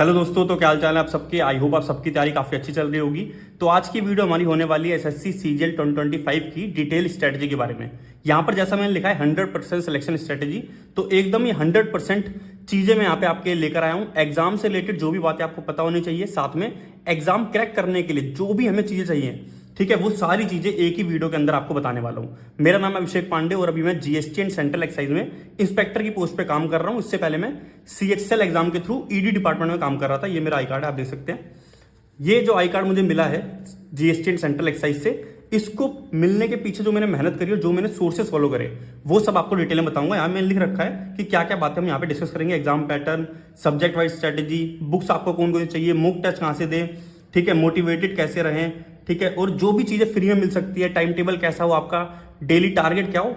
Hello दोस्तों, तो क्या हाल चाल है आप सबके। आई होप आप सबकी तैयारी काफ़ी अच्छी चल रही होगी। तो आज की वीडियो हमारी होने वाली है एसएससी सीजीएल 2025 की डिटेल स्ट्रेटजी के बारे में। यहाँ पर जैसा मैंने लिखा है 100% सिलेक्शन स्ट्रेटजी, तो एकदम ही 100% चीज़ें मैं यहाँ पे आपके लेकर आया हूँ। एग्जाम से रिलेटेड जो भी बातें आपको पता होनी चाहिए, साथ में एग्जाम क्रैक करने के लिए जो भी हमें चीज़ें चाहिए, ठीक है, वो सारी चीजें एक ही वीडियो के अंदर आपको बताने वाला हूं। मेरा नाम है अभिषेक पांडे और अभी मैं जीएसटी एंड सेंट्रल एक्साइज में इंस्पेक्टर की पोस्ट पे काम कर रहा हूं। इससे पहले मैं सीएचएसएल एग्जाम के थ्रू ईडी डिपार्टमेंट में काम कर रहा था। ये मेरा आई कार्ड है, आप देख सकते हैं। ये जो आई कार्ड मुझे मिला है जीएसटी एंड सेंट्रल एक्साइज से, इसको मिलने के पीछे जो मैंने मेहनत करी और जो मैंने सोर्सेस फॉलो करे, वो सब आपको डिटेल में बताऊंगा। यहाँ मैंने लिख रखा है कि क्या क्या बातें हम यहाँ पे डिस्कस करेंगे। Exam pattern, subject wise strategy, books आपको कौन कौन सी चाहिए, मॉक टेस्ट कहाँ से दें, ठीक है, मोटिवेटेड कैसे रहें, ठीक है, और जो भी चीजें फ्री में मिल सकती है, टाइम टेबल कैसा हो आपका, डेली टारगेट क्या हो,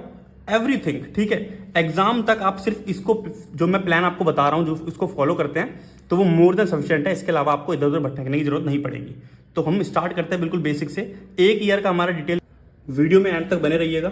एवरीथिंग, ठीक है। एग्जाम तक आप सिर्फ इसको, जो मैं प्लान आपको बता रहा हूं, जो इसको फॉलो करते हैं तो वो मोर देन सफिशिएंट है। इसके अलावा आपको इधर उधर भटकने की जरूरत नहीं पड़ेगी। तो हम स्टार्ट करते हैं बिल्कुल बेसिक से। एक ईयर का हमारा डिटेल, वीडियो में एंड तक बने रहिएगा।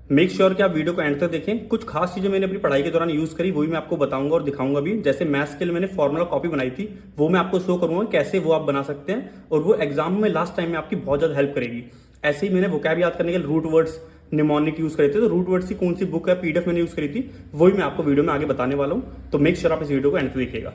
मेक श्योर कि आप वीडियो को एंड तक देखें। कुछ खास चीजें मैंने अपनी पढ़ाई के दौरान यूज करी, वही मैं आपको बताऊंगा और दिखाऊंगा भी। जैसे मैथ्स के लिए मैंने फॉर्मूला कॉपी बनाई थी, वो मैं आपको शो करूंगा कैसे वो आप बना सकते हैं, और वो एग्जाम में लास्ट टाइम में आपकी बहुत ज्यादा हेल्प करेगी। ऐसे ही मैंने वोकैब याद करने के लिए रूट वर्ड्स, निमोनिक यूज करे थे। तो रूट वर्ड्स की कौन सी बुक है, पीडीएफ मैंने यूज करी थी, वही मैं आपको वीडियो में आगे बताने वाला हूं। तो मेक श्योर आप इस वीडियो को एंड तक देखिएगा।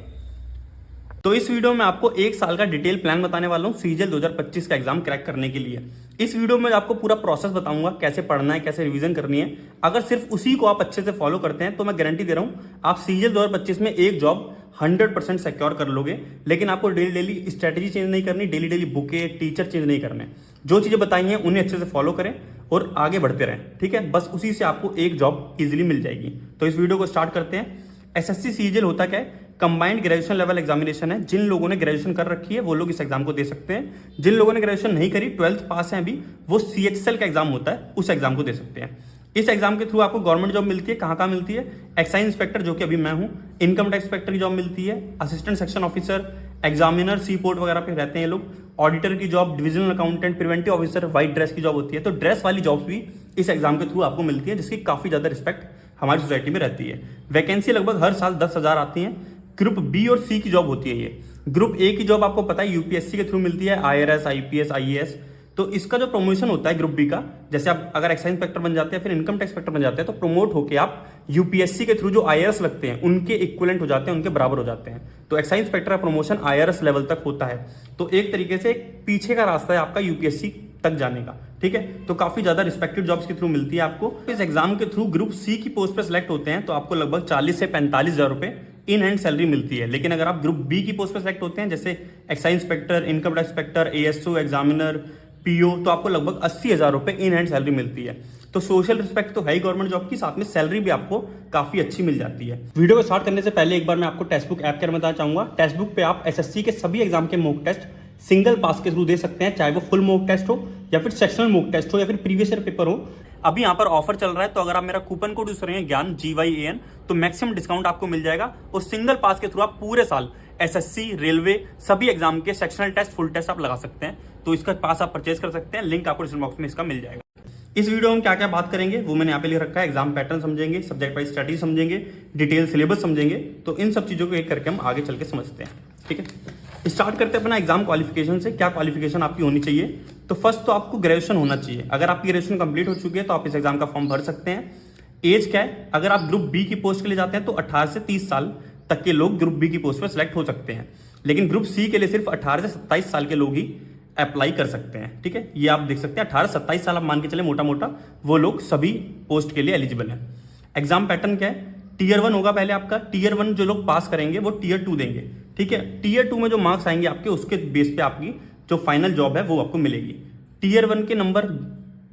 तो इस वीडियो में आपको एक साल का डिटेल प्लान बताने वाला हूं सीजीएल 2025 का एग्जाम क्रैक करने के लिए। इस वीडियो में आपको पूरा प्रोसेस बताऊंगा, कैसे पढ़ना है, कैसे रिवीजन करनी है। अगर सिर्फ उसी को आप अच्छे से फॉलो करते हैं तो मैं गारंटी दे रहा हूं आप सीजीएल 2025 में एक जॉब 100% सिक्योर कर लोगे। लेकिन आपको डेली डेली स्ट्रेटेजी चेंज नहीं करनी, daily daily bouquet, teacher change नहीं करने। जो चीजें बताई हैं उन्हें अच्छे से फॉलो करें और आगे बढ़ते रहें, ठीक है। बस उसी से आपको एक जॉब इजीली मिल जाएगी। तो इस वीडियो को स्टार्ट करते हैं। एसएससी सीजीएल होता क्या है? कंबाइंड ग्रेजुएशन लेवल एग्जामिनेशन है। जिन लोगों ने ग्रेजुएशन कर रखी है वो लोग इस एग्जाम को दे सकते हैं। जिन लोगों ने ग्रेजुएशन नहीं करी, 12th पास हैं अभी, वो सीएचएसएल का एग्जाम होता है, उस एग्जाम को दे सकते हैं। इस एग्जाम के थ्रू आपको गवर्नमेंट जॉब मिलती है। कहाँ कहाँ मिलती है? एक्साइज इंस्पेक्टर, जो कि अभी मैं हूँ, इनकम टैक्स इंस्पेक्टर की जॉब मिलती है, असिस्टेंट सेक्शन ऑफिसर, एग्जामिनर, सी पोर्ट वगैरह पे रहते हैं ये लोग, ऑडिटर की job, divisional accountant, preventive officer, white dress की जॉब होती है। तो ड्रेस वाली जॉब्स भी इस एग्जाम के थ्रू आपको मिलती है, जिसकी काफी ज्यादा रिस्पेक्ट हमारी सोसाइटी में रहती है। वैकेंसी लगभग हर साल 10,000 आती है। ग्रुप बी और सी की जॉब होती है ये। ग्रुप ए की जॉब आपको पता है यूपीएससी के थ्रू मिलती है, आईआरएस, आईपीएस, आईएएस। तो इसका जो प्रमोशन होता है ग्रुप बी का, जैसे आप अगर एक्साइज इंस्पेक्टर बन जाते हैं, फिर इनकम टैक्स इंस्पेक्टर बन जाते हैं, तो प्रमोट होकर आप यूपीएससी के थ्रू जो आईआरएस लगते हैं उनके इक्विवेलेंट हो जाते हैं, उनके बराबर हो जाते हैं। तो एक्साइज इंस्पेक्टर का प्रमोशन आईआरएस लेवल तक होता है। तो एक तरीके से पीछे का रास्ता है आपका यूपीएससी तक जाने का, ठीक है। तो काफी ज्यादा रिस्पेक्टेड जॉब्स के थ्रू मिलती है आपको। इस एग्जाम के थ्रू ग्रुप सी की पोस्ट पे सिलेक्ट होते हैं तो आपको लगभग 40 से 45 हजार रुपए इन हैंड सैलरी मिलती है। लेकिन अगर आप ग्रुप बी की पोस्ट पे सिलेक्ट होते हैं, जैसे excise inspector, income tax inspector, ASO, examiner, PO, तो आपको लगभग 80,000 रुपए इन हैंड सैलरी मिलती है। तो सोशल रिस्पेक्ट तो है ही गवर्नमेंट जॉब की, साथ में सैलरी भी आपको काफी अच्छी मिल जाती है। वीडियो को स्टार्ट करने से पहले एक बार मैं आपको टेक्स्ट बुक ऐप के बारे में बताना चाहूंगा। टेक्स्ट बुक पे आप एसएससी के सभी एग्जाम के मॉक टेस्ट सिंगल पास के थ्रू दे सकते हैं, चाहे वो फुल मॉक टेस्ट हो या फिर सेक्शनल मॉक टेस्ट हो या फिर प्रीवियस ईयर पेपर हो। अभी यहाँ पर ऑफर चल रहा है, तो अगर आप मेरा कूपन कोड यूज करेंगे ज्ञान GYAN, तो मैक्सिमम डिस्काउंट आपको मिल जाएगा। और सिंगल पास के थ्रू आप पूरे साल एसएससी, रेलवे, सभी एग्जाम के सेक्शनल टेस्ट, फुल टेस्ट आप लगा सकते हैं। तो इसका पास आप परचेज कर सकते हैं, लिंक आपको डिस्क्रिप्शन बॉक्स में इसका मिल जाएगा। इस वीडियो में क्या क्या बात करेंगे वो मैंने यहाँ पे लिख रखा है। एग्जाम पैटर्न समझेंगे, सब्जेक्ट वाइज स्ट्रेटजी समझेंगे, डिटेल सिलेबस समझेंगे। तो इन सब चीजों को एक करके हम आगे चल के समझते हैं, ठीक है। स्टार्ट करते हैं अपना एग्जाम क्वालिफिकेशन से। क्या क्वालिफिकेशन आपकी होनी चाहिए? तो फर्स्ट तो आपको ग्रेजुएशन होना चाहिए। अगर आपकी ग्रेजुएशन कंप्लीट हो चुकी है तो आप इस एग्जाम का फॉर्म भर सकते हैं। एज क्या है? अगर आप ग्रुप बी की पोस्ट के लिए जाते हैं तो 18 से 30 साल तक के लोग ग्रुप बी की पोस्ट पर सिलेक्ट हो सकते हैं। लेकिन ग्रुप सी के लिए सिर्फ 18 से 27 साल के लोग ही अप्लाई कर सकते हैं, ठीक है। ये आप देख सकते हैं, 18 से 27 साल आप मान के चले मोटा मोटा, वो लोग सभी पोस्ट के लिए एलिजिबल हैं। एग्जाम पैटर्न क्या है? टीयर 1 होगा पहले आपका। टीयर 1 जो लोग पास करेंगे वो टीयर 2 देंगे, ठीक है। टीयर 2 में जो मार्क्स आएंगे आपके, उसके बेस पे आपकी जो फाइनल जॉब है वो आपको मिलेगी। टीयर 1 के नंबर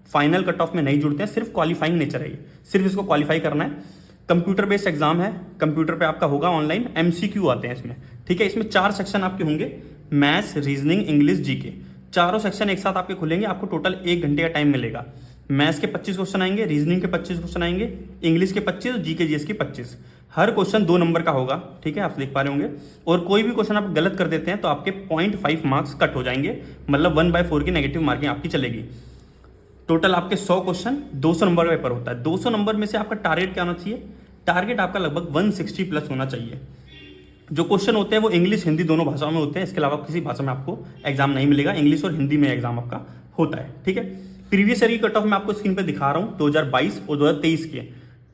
फाइनल कट ऑफ में नहीं जुड़ते हैं, सिर्फ क्वालिफाइंग नेचर है, सिर्फ इसको क्वालिफाई करना है। कंप्यूटर बेस्ड एग्जाम है, कंप्यूटर पे आपका होगा ऑनलाइन। एमसीक्यू आते हैं इसमें, ठीक है। इसमें 4 सेक्शन आपके होंगे, मैथ्स, रीजनिंग, इंग्लिश, जीके। चारों सेक्शन एक साथ आपके खुलेंगे। आपको टोटल 1 घंटे का टाइम मिलेगा। मैथ्स के 25 क्वेश्चन आएंगे, रीजनिंग के 25 क्वेश्चन आएंगे, इंग्लिश के 25 और जीके जीएस के 25। हर क्वेश्चन 2 नंबर का होगा, ठीक है, आप देख पा रहे होंगे। और कोई भी क्वेश्चन आप गलत कर देते हैं तो आपके 0.5 मार्क्स कट हो जाएंगे, मतलब 1/4 की नेगेटिव मार्किंग आपकी चलेगी। टोटल आपके 100 क्वेश्चन, 200 नंबर का पेपर होता है। 200 नंबर में से आपका टारगेट क्या होना चाहिए? टारगेट आपका लगभग 160 प्लस होना चाहिए। जो क्वेश्चन होते हैं वो इंग्लिश हिंदी दोनों भाषाओं में होते हैं, इसके अलावा किसी भाषा में आपको एग्जाम नहीं मिलेगा, इंग्लिश और हिंदी में एग्जाम आपका होता है। ठीक है, प्रीवियस ईयर की कट ऑफ मैं आपको स्क्रीन पे दिखा रहा हूँ 2022 और 2023 के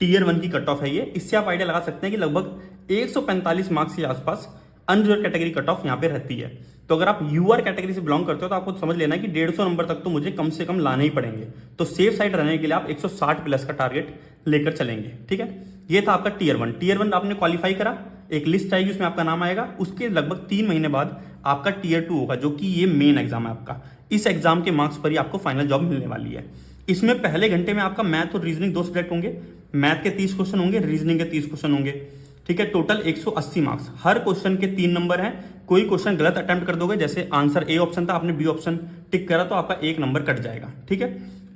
टीयर 1 की कट ऑफ है ये। इससे आप आइडिया लगा सकते हैं कि लगभग 145 मार्क्स के आसपास अनरिजर्व कैटेगरी कट ऑफ यहाँ पे रहती है। तो अगर आप यूआर कैटेगरी से बिलोंग करते हो तो आपको समझ लेना है कि 150 नंबर तक तो मुझे कम से कम लाने ही पड़ेंगे। तो सेफ साइड रहने के लिए आप 160 प्लस का टारगेट लेकर चलेंगे। ठीक है, ये था आपका टीयर 1। टीयर 1 आपने क्वालिफाई करा, एक लिस्ट आएगी उसमें आपका नाम आएगा, उसके लगभग 3 महीने बाद आपका टीयर 2 होगा, जो कि ये मेन एग्जाम है आपका। इस एग्जाम के मार्क्स पर ही आपको फाइनल जॉब मिलने वाली है। इसमें पहले घंटे में आपका मैथ और रीजनिंग 2 सब्जेक्ट होंगे, मैथ के 30 क्वेश्चन होंगे, रीजनिंग के 30 क्वेश्चन होंगे। ठीक है, टोटल 180 मार्क्स। हर क्वेश्चन के 3 नंबर हैं। कोई क्वेश्चन गलत अटेम्प्ट कर दोगे, जैसे आंसर ए ऑप्शन था, आपने बी ऑप्शन टिक करा तो आपका 1 नंबर कट जाएगा। ठीक है,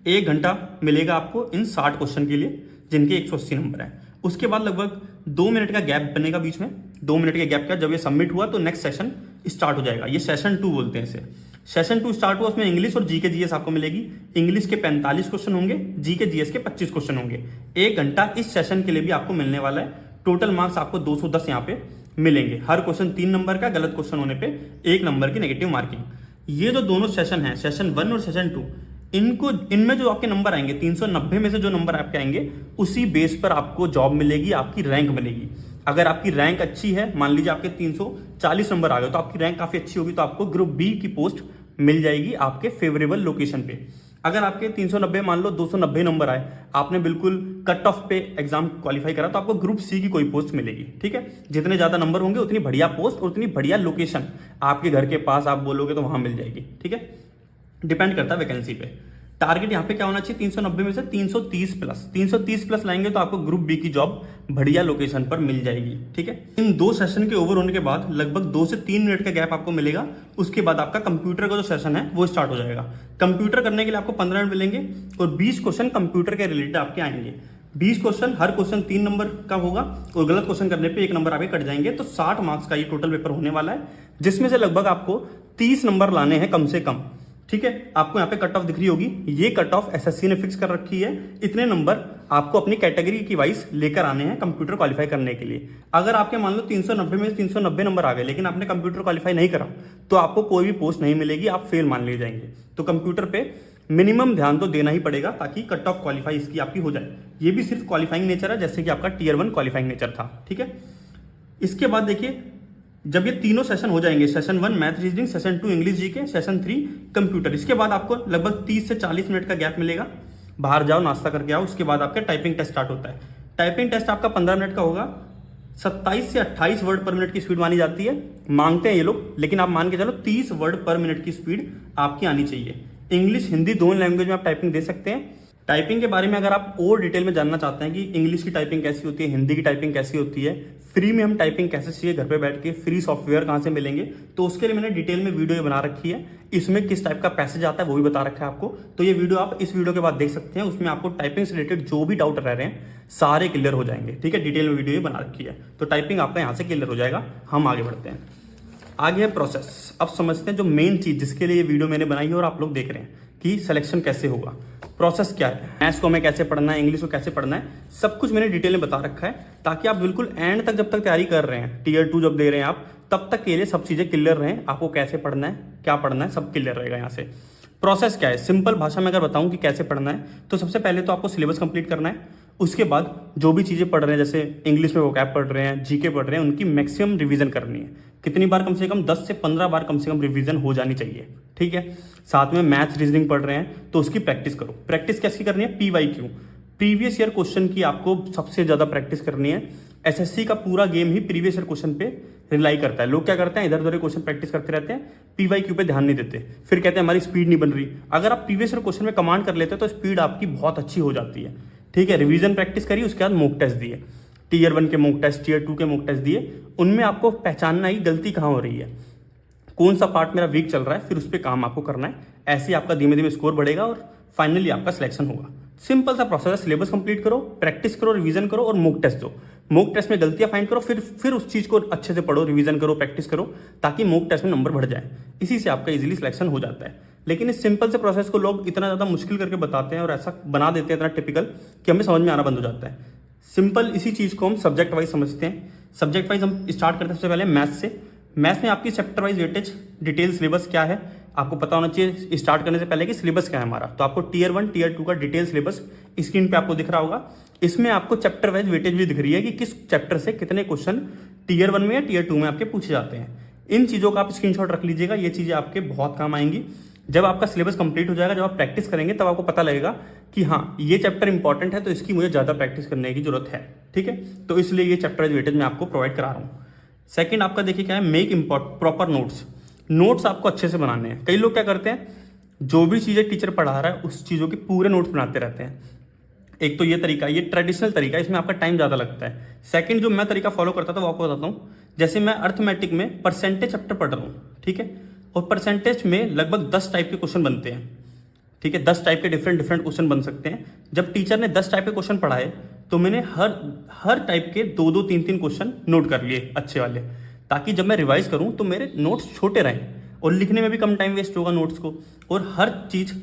1 घंटा मिलेगा आपको इन 60 क्वेश्चन के लिए जिनके 180 नंबर है। उसके बाद लगभग 2 मिनट का गैप बनेगा बीच में। 2 मिनट के गैप का जब ये सबमिट हुआ तो नेक्स्ट सेशन स्टार्ट हो जाएगा। ये सेशन 2 बोलते हैं इसे। सेशन 2 स्टार्ट हुआ, उसमें इंग्लिश और जीके जीएस आपको मिलेगी। इंग्लिश के 45 क्वेश्चन होंगे, जीके जीएस के 25 क्वेश्चन होंगे। 1 घंटा इस सेशन के लिए भी आपको मिलने वाला है। टोटल मार्क्स आपको 210 यहाँ पे मिलेंगे। हर क्वेश्चन 3 नंबर का, गलत क्वेश्चन होने पे 1 नंबर की नेगेटिव मार्किंग। ये जो दोनों सेशन है, सेशन 1 और सेशन 2, इनमें जो आपके नंबर आएंगे 390 में से जो नंबर आपके आएंगे उसी बेस पर आपको जॉब मिलेगी, आपकी रैंक बनेगी। अगर आपकी रैंक अच्छी है, मान लीजिए आपके 340 नंबर आ गए तो आपकी रैंक काफी अच्छी होगी, तो आपको ग्रुप बी की पोस्ट मिल जाएगी आपके फेवरेबल लोकेशन पे। अगर आपके 390 मान लो 290 नंबर आए, आपने बिल्कुल कट ऑफ पे एग्जाम क्वालिफाई करा, तो आपको ग्रुप सी की कोई पोस्ट मिलेगी। ठीक है, जितने ज्यादा नंबर होंगे उतनी बढ़िया पोस्ट और उतनी बढ़िया लोकेशन आपके घर के पास आप बोलोगे तो वहां मिल जाएगी। ठीक है, डिपेंड करता है वैकेंसी पे। टारगेट यहाँ पे क्या होना चाहिए, 390 में से 330 प्लस। 330 प्लस लाएंगे तो आपको ग्रुप बी की जॉब बढ़िया लोकेशन पर मिल जाएगी। ठीक है, इन 2 सेशन के ओवर होने के बाद लगभग 2 से 3 मिनट का गैप आपको मिलेगा। उसके बाद आपका कंप्यूटर का जो सेशन है वो स्टार्ट हो जाएगा। कंप्यूटर करने के लिए आपको 15 मिनट मिलेंगे और 20 क्वेश्चन कंप्यूटर के रिलेटेड आपके आएंगे। 20 क्वेश्चन, हर क्वेश्चन 3 नंबर का होगा और गलत क्वेश्चन करने पे 1 नंबर आपके कट जाएंगे। तो 60 मार्क्स का ये टोटल पेपर होने वाला है, जिसमें से लगभग आपको 30 नंबर लाने हैं कम से कम। ठीक है, आपको यहाँ पे कट ऑफ दिख रही होगी, ये कट ऑफ एसएससी ने फिक्स कर रखी है। इतने नंबर आपको अपनी कैटेगरी की वाइज लेकर आने हैं कंप्यूटर क्वालिफाई करने के लिए। अगर आपके मान लो 390 में 390 नंबर आ गए लेकिन आपने कंप्यूटर क्वालिफाई नहीं करा तो आपको कोई भी पोस्ट नहीं मिलेगी, आप फेल मान लिए जाएंगे। तो कंप्यूटर पे मिनिमम ध्यान तो देना ही पड़ेगा ताकि कट ऑफ क्वालिफाई इसकी आपकी हो जाए। ये भी सिर्फ क्वालिफाइंग नेचर है, जैसे कि आपका टीयर 1 क्वालिफाइंग नेचर था। ठीक है, इसके बाद देखिए, जब ये तीनों सेशन हो जाएंगे, session 1 math reasoning, session 2 English GK, session 3 computer, इसके बाद आपको लगभग 30 से 40 मिनट का गैप मिलेगा। बाहर जाओ, नाश्ता करके आओ, उसके बाद आपका टाइपिंग टेस्ट स्टार्ट होता है। टाइपिंग टेस्ट आपका 15 मिनट का होगा। 27 से 28 वर्ड पर मिनट की स्पीड मानी जाती है, मांगते हैं ये लोग, लेकिन आप मान के चलो 30 वर्ड पर मिनट की स्पीड आपकी आनी चाहिए। इंग्लिश हिंदी दोनों लैंग्वेज में आप टाइपिंग दे सकते हैं। टाइपिंग के बारे में अगर आप और डिटेल में जानना चाहते हैं कि इंग्लिश की टाइपिंग कैसी होती है, हिंदी की टाइपिंग कैसी होती है, फ्री में हम टाइपिंग कैसे सीखे घर पे बैठ के, फ्री सॉफ्टवेयर कहाँ से मिलेंगे, तो उसके लिए मैंने डिटेल में वीडियो बना रखी है। इसमें किस टाइप का पैसेज आता है वो भी बता रखा है आपको। तो ये वीडियो आप इस वीडियो के बाद देख सकते हैं, उसमें आपको टाइपिंग से रिलेटेड जो भी डाउट रह रहे हैं सारे क्लियर हो जाएंगे। ठीक है, डिटेल में वीडियो ये बना रखी है, तो टाइपिंग आपका यहाँ से क्लियर हो जाएगा। हम आगे बढ़ते हैं। आगे है प्रोसेस। अब समझते हैं जो मेन चीज जिसके लिए ये वीडियो मैंने बनाई है और आप लोग देख रहे हैं कि सिलेक्शन कैसे होगा, प्रोसेस क्या है, मैथ्स को हमें कैसे पढ़ना है, इंग्लिश को कैसे पढ़ना है, सब कुछ मैंने डिटेल में बता रखा है, ताकि आप बिल्कुल एंड तक जब तक तैयारी कर रहे हैं, टीयर 2 जब दे रहे हैं आप, तब तक के लिए सब चीजें क्लियर रहें। आपको कैसे पढ़ना है, क्या पढ़ना है, सब क्लियर रहेगा। यहाँ से प्रोसेस क्या है, सिंपल भाषा में अगर बताऊं कि कैसे पढ़ना है, तो सबसे पहले तो आपको सिलेबस कंप्लीट करना है। उसके बाद जो भी चीज़ें पढ़ रहे हैं, जैसे इंग्लिश में वोकैब पढ़ रहे हैं, जीके पढ़ रहे हैं, उनकी मैक्सिमम रिवीजन करनी है। कितनी बार, कम से कम 10 से 15 बार कम से कम रिवीजन हो जानी चाहिए। ठीक है, साथ में मैथ्स रीजनिंग पढ़ रहे हैं तो उसकी प्रैक्टिस करो। प्रैक्टिस कैसी करनी है, PYQ, प्रीवियस ईयर क्वेश्चन की आपको सबसे ज़्यादा प्रैक्टिस करनी है। एसएससी का पूरा गेम ही प्रीवियस ईयर क्वेश्चन पे रिलाई करता है। लोग क्या करते हैं, इधर उधर क्वेश्चन प्रैक्टिस करते रहते हैं, PYQ पे ध्यान नहीं देते, फिर कहते हैं हमारी स्पीड नहीं बन रही। अगर आप प्रीवियस ईयर क्वेश्चन में कमांड कर लेते हैं तो स्पीड आपकी बहुत अच्छी हो जाती है। ठीक है, रिवीजन प्रैक्टिस करिए, उसके बाद मॉक टेस्ट दिए, टीयर 1 के मॉक टेस्ट, टीयर 2 के मॉक टेस्ट दिए। उनमें आपको पहचानना ही गलती कहाँ हो रही है, कौन सा पार्ट मेरा वीक चल रहा है, फिर उस पर काम आपको करना है। ऐसे ही आपका धीमे धीमे स्कोर बढ़ेगा और फाइनली आपका सिलेक्शन होगा। सिंपल सा प्रोसेस है, सिलेबस कंप्लीट करो, प्रैक्टिस करो, रिवीजन करो और मॉक टेस्ट दो। मॉक टेस्ट में गलतियां फाइंड करो, फिर उस चीज को अच्छे से पढ़ो, रिवीजन करो, प्रैक्टिस करो, ताकि मॉक टेस्ट में नंबर बढ़ जाए। इसी से आपका इजीली सिलेक्शन हो जाता है। लेकिन इस सिंपल से प्रोसेस को लोग इतना ज़्यादा मुश्किल करके बताते हैं और ऐसा बना देते हैं इतना टिपिकल कि हमें समझ में आना बंद हो जाता है। सिंपल इसी चीज़ को हम सब्जेक्ट वाइज समझते हैं सब्जेक्ट वाइज हम स्टार्ट करते हैं सबसे पहले मैथ्स से। मैथ्स में आपकी chapter wise weightage detail syllabus क्या है आपको पता होना चाहिए स्टार्ट करने से पहले कि सिलेबस क्या है हमारा। तो आपको टीयर 1 टीयर 2 का डिटेल सिलेबस स्क्रीन पे आपको दिख रहा होगा। इसमें आपको चैप्टर वाइज वेटेज भी दिख रही है कि किस चैप्टर से कितने क्वेश्चन टीयर 1 में या टीयर 2 में आपके पूछे जाते हैं। इन चीज़ों का आप स्क्रीनशॉट रख लीजिएगा, ये चीज़ें आपके बहुत काम आएंगी। जब आपका सिलेबस कंप्लीट हो जाएगा, जब आप प्रैक्टिस करेंगे, तब आपको पता लगेगा कि हाँ ये चैप्टर इंपॉर्टेंट है तो इसकी मुझे ज़्यादा प्रैक्टिस करने की जरूरत है। ठीक है, तो इसलिए ये चैप्टर वाइज वेटेज मैं आपको प्रोवाइड करा रहा हूँ। सेकंड आपका देखिए क्या है, मेक प्रॉपर नोट्स। नोट्स आपको अच्छे से बनाने हैं। कई लोग क्या करते हैं, जो भी चीज़ें टीचर पढ़ा रहा है उस चीज़ों के पूरे नोट्स बनाते रहते हैं। एक तो ये तरीका, ये ट्रेडिशनल तरीका, इसमें आपका टाइम ज़्यादा लगता है। सेकंड जो मैं तरीका फॉलो करता था वो आपको बताता हूँ। जैसे मैं अर्थमेटिक में परसेंटेज चैप्टर पढ़ रहा हूँ, ठीक है, और परसेंटेज में लगभग 10 टाइप के क्वेश्चन बनते हैं। ठीक है, 10 टाइप के डिफरेंट क्वेश्चन बन सकते हैं। जब टीचर ने 10 टाइप के क्वेश्चन पढ़ाए तो मैंने हर टाइप के 2-2, 3-3 क्वेश्चन नोट कर लिए अच्छे वाले, ताकि जब मैं रिवाइज करूं तो मेरे नोट्स छोटे रहें और लिखने में भी कम टाइम वेस्ट होगा नोट्स को, और हर चीज़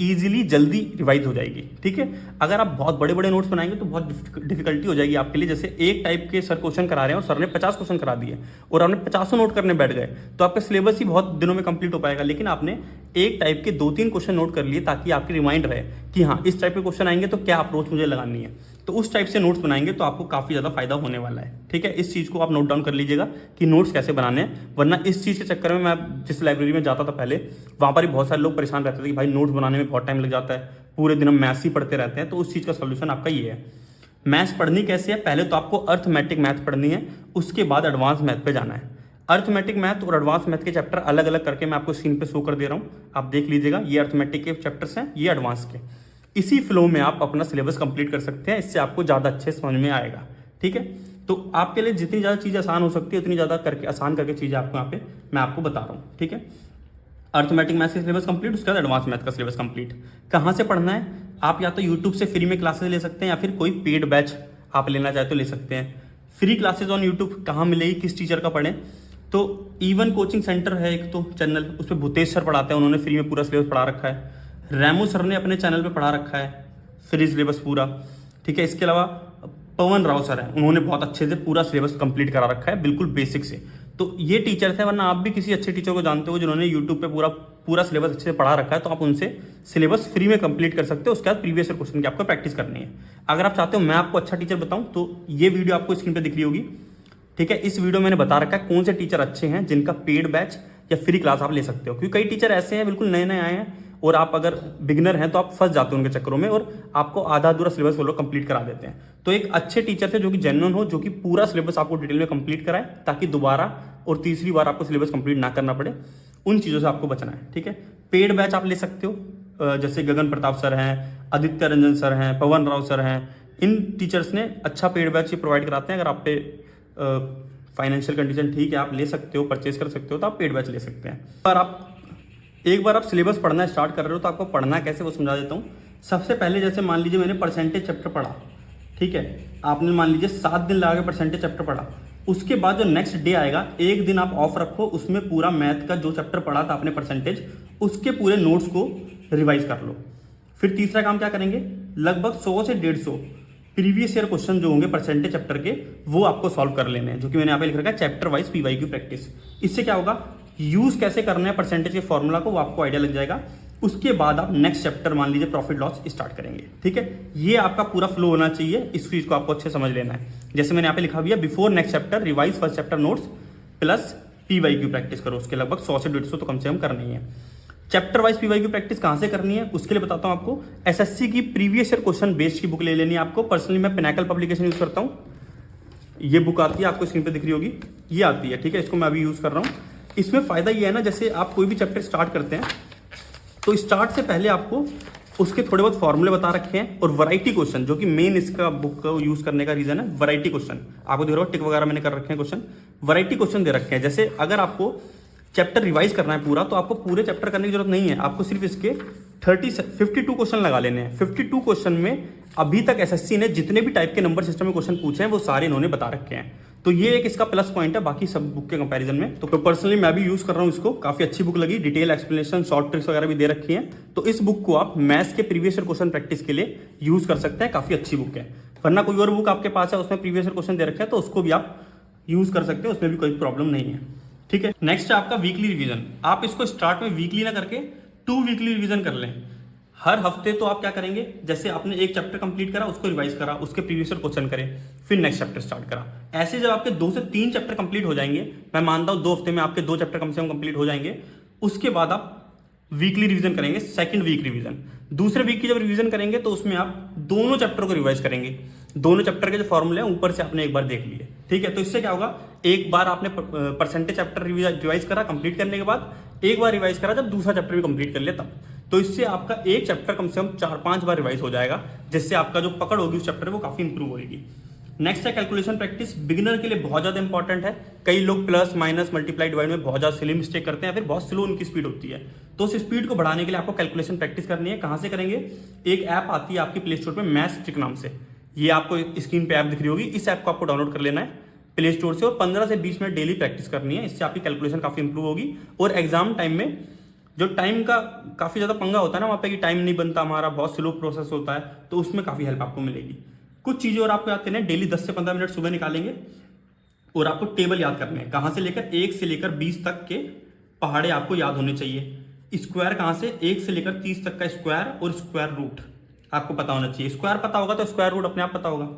ईजिली जल्दी रिवाइज हो जाएगी। ठीक है, अगर आप बहुत बड़े बड़े नोट्स बनाएंगे तो बहुत डिफिकल्टी हो जाएगी आपके लिए। जैसे एक टाइप के सर क्वेश्चन करा रहे हैं और सर ने 50 क्वेश्चन करा दिए और आपने 50 नोट करने बैठ गए तो आपका सिलेबस ही बहुत दिनों में कंप्लीट हो पाएगा। लेकिन आपने एक टाइप के 2-3 क्वेश्चन नोट कर लिए ताकि आपकी रिमाइंड रहे कि हाँ इस टाइप के क्वेश्चन आएंगे तो क्या अप्रोच मुझे लगानी है। तो उस टाइप से नोट्स बनाएंगे तो आपको काफ़ी ज़्यादा फायदा होने वाला है। ठीक है, इस चीज़ को आप नोट डाउन कर लीजिएगा कि नोट्स कैसे बनाने हैं, वरना इस चीज़ के चक्कर में मैं जिस लाइब्रेरी में जाता था पहले, वहाँ पर ही बहुत सारे लोग परेशान रहते थे कि भाई नोट्स बनाने में बहुत टाइम लग जाता है, पूरे दिन हम मैथ्स ही पढ़ते रहते हैं। तो उस चीज़ का सोल्यूशन आपका ये है। मैथ्स पढ़नी कैसे है, पहले तो आपको अर्थमेटिक मैथ पढ़नी है, उसके बाद एडवांस मैथ पे जाना है। अर्थमेटिक मैथ और एडवांस मैथ के चैप्टर अलग अलग करके मैं आपको स्क्रीन पे शो कर दे रहा हूँ, आप देख लीजिएगा। ये अर्थमेटिक के चैप्टर्स हैं, ये एडवांस के। इसी फ्लो में आप अपना सिलेबस कंप्लीट कर सकते हैं, इससे आपको ज़्यादा अच्छे समझ में आएगा। ठीक है, तो आपके लिए जितनी ज़्यादा चीज़ आसान हो सकती है उतनी ज़्यादा करके आसान करके चीज़ें आपको यहाँ पे मैं आपको बता रहा हूँ। ठीक है, अर्थमेटिक मैथ का सिलेबस कंप्लीट, उसके बाद एडवांस मैथ का सिलेबस कंप्लीट। कहाँ से पढ़ना है, आप या तो यूट्यूब से फ्री में क्लासेस ले सकते हैं या फिर कोई पेड बैच आप लेना चाहे तो ले सकते हैं। फ्री क्लासेस ऑन यूट्यूब कहाँ मिलेगी, किस टीचर का पढ़ें, तो इवन कोचिंग सेंटर है एक तो चैनल, उस पर भूतेश सर पढ़ाते हैं, उन्होंने फ्री में पूरा सिलेबस पढ़ा रखा है। रैमो सर ने अपने चैनल पे पढ़ा रखा है फ्री सिलेबस पूरा। ठीक है, इसके अलावा पवन राव सर हैं, उन्होंने बहुत अच्छे से पूरा सिलेबस कंप्लीट करा रखा है बिल्कुल बेसिक से। तो ये टीचर्स हैं, वरना आप भी किसी अच्छे टीचर को जानते हो जिन्होंने यूट्यूब पे पूरा सिलेबस अच्छे से पढ़ा रखा है, तो आप उनसे सिलेबस फ्री में कंप्लीट कर सकते हो। उसके बाद प्रीवियस ईयर क्वेश्चन की आपको प्रैक्टिस करनी है। अगर आप चाहते हो मैं आपको अच्छा टीचर बताऊं तो ये वीडियो आपको स्क्रीन पर दिख रही होगी। ठीक है, इस वीडियो में मैंने बता रखा है कौन से टीचर अच्छे हैं जिनका पेड बैच या फ्री क्लास आप ले सकते हो। क्योंकि कई टीचर ऐसे हैं बिल्कुल नए नए आए हैं और आप अगर बिगिनर हैं तो आप फंस जाते हो उनके चक्करों में और आपको आधा अधूरा सिलेबस वो लोग कंप्लीट करा देते हैं। तो एक अच्छे टीचर से जो कि जेन्युइन हो, जो कि पूरा सिलेबस आपको डिटेल में कंप्लीट कराए, ताकि दोबारा और तीसरी बार आपको सिलेबस कंप्लीट ना करना पड़े, उन चीज़ों से आपको बचना है। ठीक है, पेड बैच आप ले सकते हो, जैसे गगन प्रताप सर हैं, आदित्य रंजन सर हैं, पवन राव सर हैं, इन टीचर्स ने अच्छा पेड बैच प्रोवाइड कराते हैं। अगर आप पे फाइनेंशियल कंडीशन ठीक है, आप ले सकते हो, परचेज कर सकते हो, तो आप पेड बैच ले सकते हैं। पर एक बार आप सिलेबस पढ़ना स्टार्ट कर रहे हो तो आपको पढ़ना कैसे वो समझा देता हूँ। सबसे पहले जैसे मान लीजिए मैंने परसेंटेज चैप्टर पढ़ा, ठीक है, आपने मान लीजिए 7 दिन लगा के परसेंटेज चैप्टर पढ़ा। उसके बाद जो नेक्स्ट डे आएगा, एक दिन आप ऑफ रखो, उसमें पूरा मैथ का जो चैप्टर पढ़ा था आपने परसेंटेज, उसके पूरे नोट्स को रिवाइज कर लो। फिर तीसरा काम क्या करेंगे, लगभग 100 से 150 प्रीवियस ईयर क्वेश्चन जो होंगे परसेंटेज चैप्टर के, वो आपको सॉल्व कर लेने हैं, जो कि मैंने यहाँ पे लिख रखा है चैप्टर वाइज पीवाईक्यू प्रैक्टिस। इससे क्या होगा, यूज कैसे करना है परसेंटेज के फॉर्मूला को, वो आपको आइडिया लग जाएगा। उसके बाद आप नेक्स्ट चैप्टर मान लीजिए प्रॉफिट लॉस स्टार्ट करेंगे। ठीक है, ये आपका पूरा फ्लो होना चाहिए, इस चीज को आपको अच्छे समझ लेना है। जैसे मैंने यहाँ पे लिखा हुआ है, before next chapter revise first chapter notes plus PYQ practice करो। उसके लगभग 100 से 150 तो कम से कम करनी है। चैप्टर वाइज पीवाईक्यू प्रैक्टिस कहाँ से करनी है, उसके लिए बताता हूँ आपको। एसएससी की प्रीवियस ईयर क्वेश्चन बेस्ड की बुक ले लेनी है आपको। पर्सनली मैं पिनाकल पब्लिकेशन यूज करता हूँ। ये बुक आती है, आपको स्क्रीन पे दिख रही होगी, ये आती है। ठीक है, इसको मैं अभी यूज कर रहा हूँ। इसमें फायदा ये है ना, जैसे आप कोई भी चैप्टर स्टार्ट करते हैं तो स्टार्ट से पहले आपको उसके थोड़े बहुत फॉर्मूले बता रखे हैं और वैरायटी क्वेश्चन, जो कि मेन इसका बुक को यूज करने का रीजन है। वैरायटी क्वेश्चन आपको देख रहा हो, टिक वगैरह मैंने कर रखे हैं क्वेश्चन, वैरायटी क्वेश्चन दे रखे हैं। जैसे अगर आपको चैप्टर रिवाइज करना है पूरा, तो आपको पूरे चैप्टर करने की जरूरत नहीं है, आपको सिर्फ इसके 52 क्वेश्चन लगा लेने हैं। 52 क्वेश्चन में अभी तक एसएससी ने जितने भी टाइप के नंबर सिस्टम में क्वेश्चन पूछे हैं वो सारे इन्होंने बता रखे हैं। तो ये एक इसका प्लस पॉइंट है बाकी सब बुक के कंपैरिजन में। तो पर्सनली मैं भी यूज कर रहा हूँ इसको, काफी अच्छी बुक लगी, डिटेल एक्सप्लेनेशन, शॉर्ट ट्रिक्स वगैरह भी दे रखी हैं। तो इस बुक को आप मैथ्स के प्रीवियस ईयर क्वेश्चन प्रैक्टिस के लिए यूज कर सकते हैं, काफी अच्छी बुक है। वरना कोई और बुक आपके पास है उसमें प्रीवियस ईयर क्वेश्चन दे रखे हैं तो उसको भी आप यूज कर सकते हैं, उसमें भी कोई प्रॉब्लम नहीं है। ठीक है, नेक्स्ट है आपका वीकली रिवीजन। आप इसको स्टार्ट में वीकली ना करके 2 वीकली रिवीजन कर लें। हर हफ्ते तो आप क्या करेंगे, जैसे आपने एक चैप्टर कंप्लीट करा, उसको रिवाइज करा, उसके प्रीवियस क्वेश्चन करें, फिर नेक्स्ट चैप्टर स्टार्ट करा। ऐसे जब आपके 2 से 3 चैप्टर कंप्लीट हो जाएंगे, मैं मानता हूं 2 हफ्ते में आपके 2 चैप्टर कम से कम कंप्लीट हो जाएंगे, उसके बाद आप वीकली रिवीजन करेंगे, सेकंड वीक रिवीजन। दूसरे वीक की जब रिवीजन करेंगे तो उसमें आप दोनों चैप्टर को रिवाइज करेंगे। दोनों चैप्टर के जो फॉर्मूले हैं ऊपर से आपने एक बार देख लिए। ठीक है, तो इससे क्या होगा, एक बार आपने परसेंटेज चैप्टर रिवाइज करा, कंप्लीट करने के बाद एक बार रिवाइज करा, जब दूसरा चैप्टर भी कंप्लीट कर लिया तब, तो इससे आपका एक चैप्टर कम से कम 4-5 बार रिवाइज हो जाएगा, जिससे आपका जो पकड़ होगी उस चैप्टर में वो काफी इंप्रूव होगी। नेक्स्ट है कैलकुलेशन प्रैक्टिस। बिगिनर के लिए बहुत ज्यादा इंपॉर्टेंट है। कई लोग प्लस माइनस मल्टीप्लाई डिवाइड में बहुत ज्यादा सिली मिस्टेक करते हैं, फिर बहुत स्लो उनकी स्पीड होती है। तो उस स्पीड को बढ़ाने के लिए आपको कैलकुलेशन प्रैक्टिस करनी है। कहां से करेंगे, एक ऐप आती है आपकी प्ले स्टोर पे, मैथ्स ट्रिक नाम से। ये आपको स्क्रीन पे ऐप दिख रही होगी, इस ऐप को आपको डाउनलोड कर लेना है प्ले स्टोर से, और 15 से 20 मिनट डेली प्रैक्टिस करनी है। इससे आपकी कैलकुलेशन काफी इंप्रूव होगी। और एग्जाम टाइम में जो टाइम का काफी ज्यादा पंगा होता है ना वहां पे, कि टाइम नहीं बनता हमारा, बहुत स्लो प्रोसेस होता है, तो उसमें काफी हेल्प आपको मिलेगी। कुछ चीजें और आपको याद करनी है, डेली 10 से 15 मिनट सुबह निकालेंगे और आपको टेबल याद करने हैं। कहां से लेकर 1 से लेकर 20 तक के पहाड़े आपको याद होने चाहिए। स्क्वायर कहां से, 1 से लेकर 30 तक का स्क्वायर और स्क्वायर रूट आपको पता होना चाहिए। स्क्वायर पता होगा तो स्क्वायर रूट अपने आप पता होगा।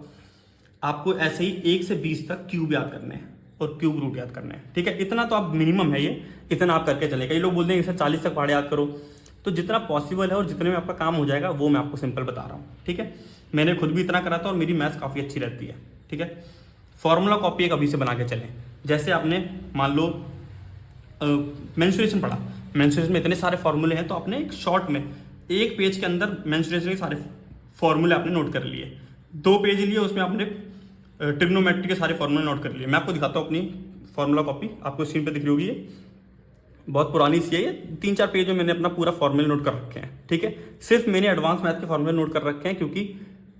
आपको ऐसे ही 1 से 20 तक क्यूब याद करने हैं और क्यूब रूट याद करने हैं। ठीक है, इतना तो आप मिनिमम है, ये इतना आप करके चले। कई लोग बोलते हैं 40 तक पहाड़े याद करो, तो जितना पॉसिबल है और जितने में आपका काम हो जाएगा वो मैं आपको सिंपल बता रहा हूँ। ठीक है, मैंने खुद भी इतना करा था और मेरी मैथ्स काफी अच्छी रहती है। ठीक है, फॉर्मूला कॉपी एक अभी से बना के चलें। जैसे आपने मान लो मेंस्ट्रुएशन पढ़ा, मेंस्ट्रुएशन में इतने सारे फॉर्मूले हैं, तो आपने एक शॉर्ट में एक पेज के अंदर मेंस्ट्रुएशन के सारे फॉर्मूले आपने नोट कर लिए। 2 पेज लिए, उसमें आपने ट्रिग्नोमेट्री के सारे फॉर्मूले नोट कर लिए। मैं आपको दिखाता हूँ अपनी फॉर्मूला कॉपी, आपको स्क्रीन पे दिख रही होगी, ये बहुत पुरानी सी है, ये 3-4 पेज में मैंने अपना पूरा फॉर्मूला नोट कर रखे हैं। ठीक है, सिर्फ मैंने एडवांस मैथ के फॉर्मूले नोट कर रखे हैं, क्योंकि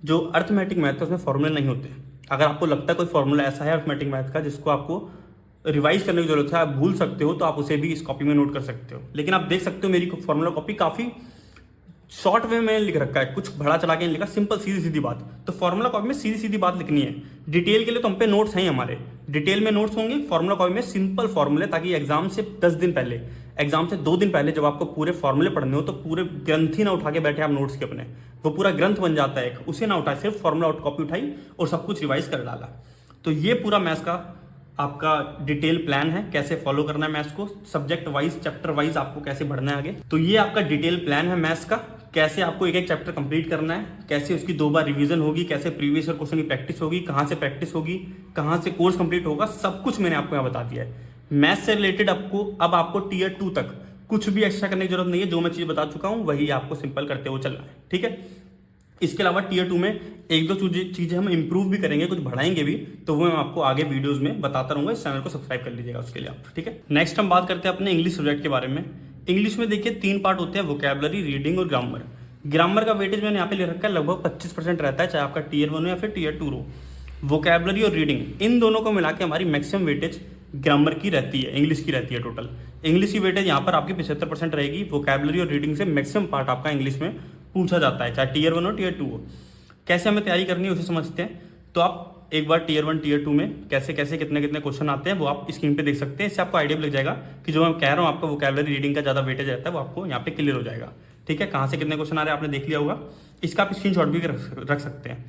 जो अर्थमेटिक मैथ है उसमें फॉर्मूले नहीं होते। अगर आपको लगता है कोई फॉर्मूला ऐसा है अर्थमेटिक मैथ का जिसको आपको रिवाइज करने की जरूरत है, आप भूल सकते हो, तो आप उसे भी इस कॉपी में नोट कर सकते हो। लेकिन आप देख सकते हो मेरी फॉर्मूला कॉपी काफी शॉर्ट वे में लिख रखा है, कुछ बड़ा चला के नहीं लिखा, सिंपल सीधी सीधी बात। तो फॉर्मूला कॉपी में सीधी सीधी बात लिखनी है। डिटेल के लिए तो हम पे नोट्स हैं हमारे, डिटेल में नोट्स होंगे। फॉर्मूला कॉपी में सिंपल फॉर्मूले, ताकि एग्जाम से 10 दिन पहले, एग्जाम से 2 दिन पहले जब आपको पूरे फॉर्मूले पढ़ने हो, तो पूरे ग्रंथ ही ना उठा के बैठे आप नोट्स के अपने, वो पूरा ग्रंथ बन जाता है एक, उसे ना उठाए, सिर्फ फॉर्मूला कॉपी उठाई और सब कुछ रिवाइज कर डाला। तो ये पूरा मैथ्स का आपका डिटेल प्लान है, कैसे फॉलो करना है मैथ्स को, सब्जेक्ट वाइज, चैप्टर वाइज आपको कैसे बढ़ना है आगे। तो ये आपका डिटेल प्लान है मैथ्स का, कैसे आपको एक एक चैप्टर कंप्लीट करना है, कैसे उसकी 2 बार रिवीजन होगी, कैसे प्रीवियस ईयर क्वेश्चन की प्रैक्टिस होगी, कहां से प्रैक्टिस होगी, कहां से कोर्स कंप्लीट होगा, सब कुछ मैंने आपको यहाँ बता दिया है। मैथ्स से रिलेटेड अब आपको टीयर 2 तक कुछ भी एक्स्ट्रा करने की जरूरत नहीं है। जो मैं चीज बता चुका हूं वही आपको सिंपल करते हुए चलना है। ठीक है, इसके अलावा टीयर 2 में 1-2 चीजें हम इंप्रूव भी करेंगे, कुछ बढ़ाएंगे भी, तो वो मैं आपको आगे वीडियोस में बताता रहूंगा। इस चैनल को सब्सक्राइब कर लीजिएगा उसके लिए आप। ठीक है, नेक्स्ट हम बात करते हैं अपने इंग्लिश सब्जेक्ट के बारे में। इंग्लिश में देखिए 3 पार्ट होते हैं, वोकैबुलरी, रीडिंग और ग्रामर। ग्रामर का वेटेज मैंने यहाँ पे ले रखा है, लगभग 25% रहता है, चाहे आपका टीयर 1 हो या फिर टीयर 2 हो। वोकैबुलरी और रीडिंग, इन दोनों को मिला के हमारी मैक्सिमम वेटेज ग्रामर की रहती है, इंग्लिश की रहती है। टोटल इंग्लिश की वेटेज यहाँ पर आपकी 75% रहेगी। वोकैबुलरी और रीडिंग से मैक्सिमम पार्ट आपका इंग्लिश में पूछा जाता है, चाहे टीयर 1 हो टीयर 2 हो। कैसे हमें तैयारी करनी है उसे समझते हैं। तो आप एक बार टीयर 1 टीयर 2 में कैसे कैसे कितने कितने क्वेश्चन आते हैं वो आप स्क्रीन पे देख सकते हैं। इससे आपको आइडिया भी लग जाएगा कि जो मैं कह रहा हूँ आपका वोकैबुलरी रीडिंग का ज़्यादा वेटेज रहता है वो आपको यहाँ पे क्लियर हो जाएगा। ठीक है, कहाँ से कितने क्वेश्चन आ रहे हैं आपने देख लिया होगा, इसका आप स्क्रीनशॉट भी रख सकते हैं।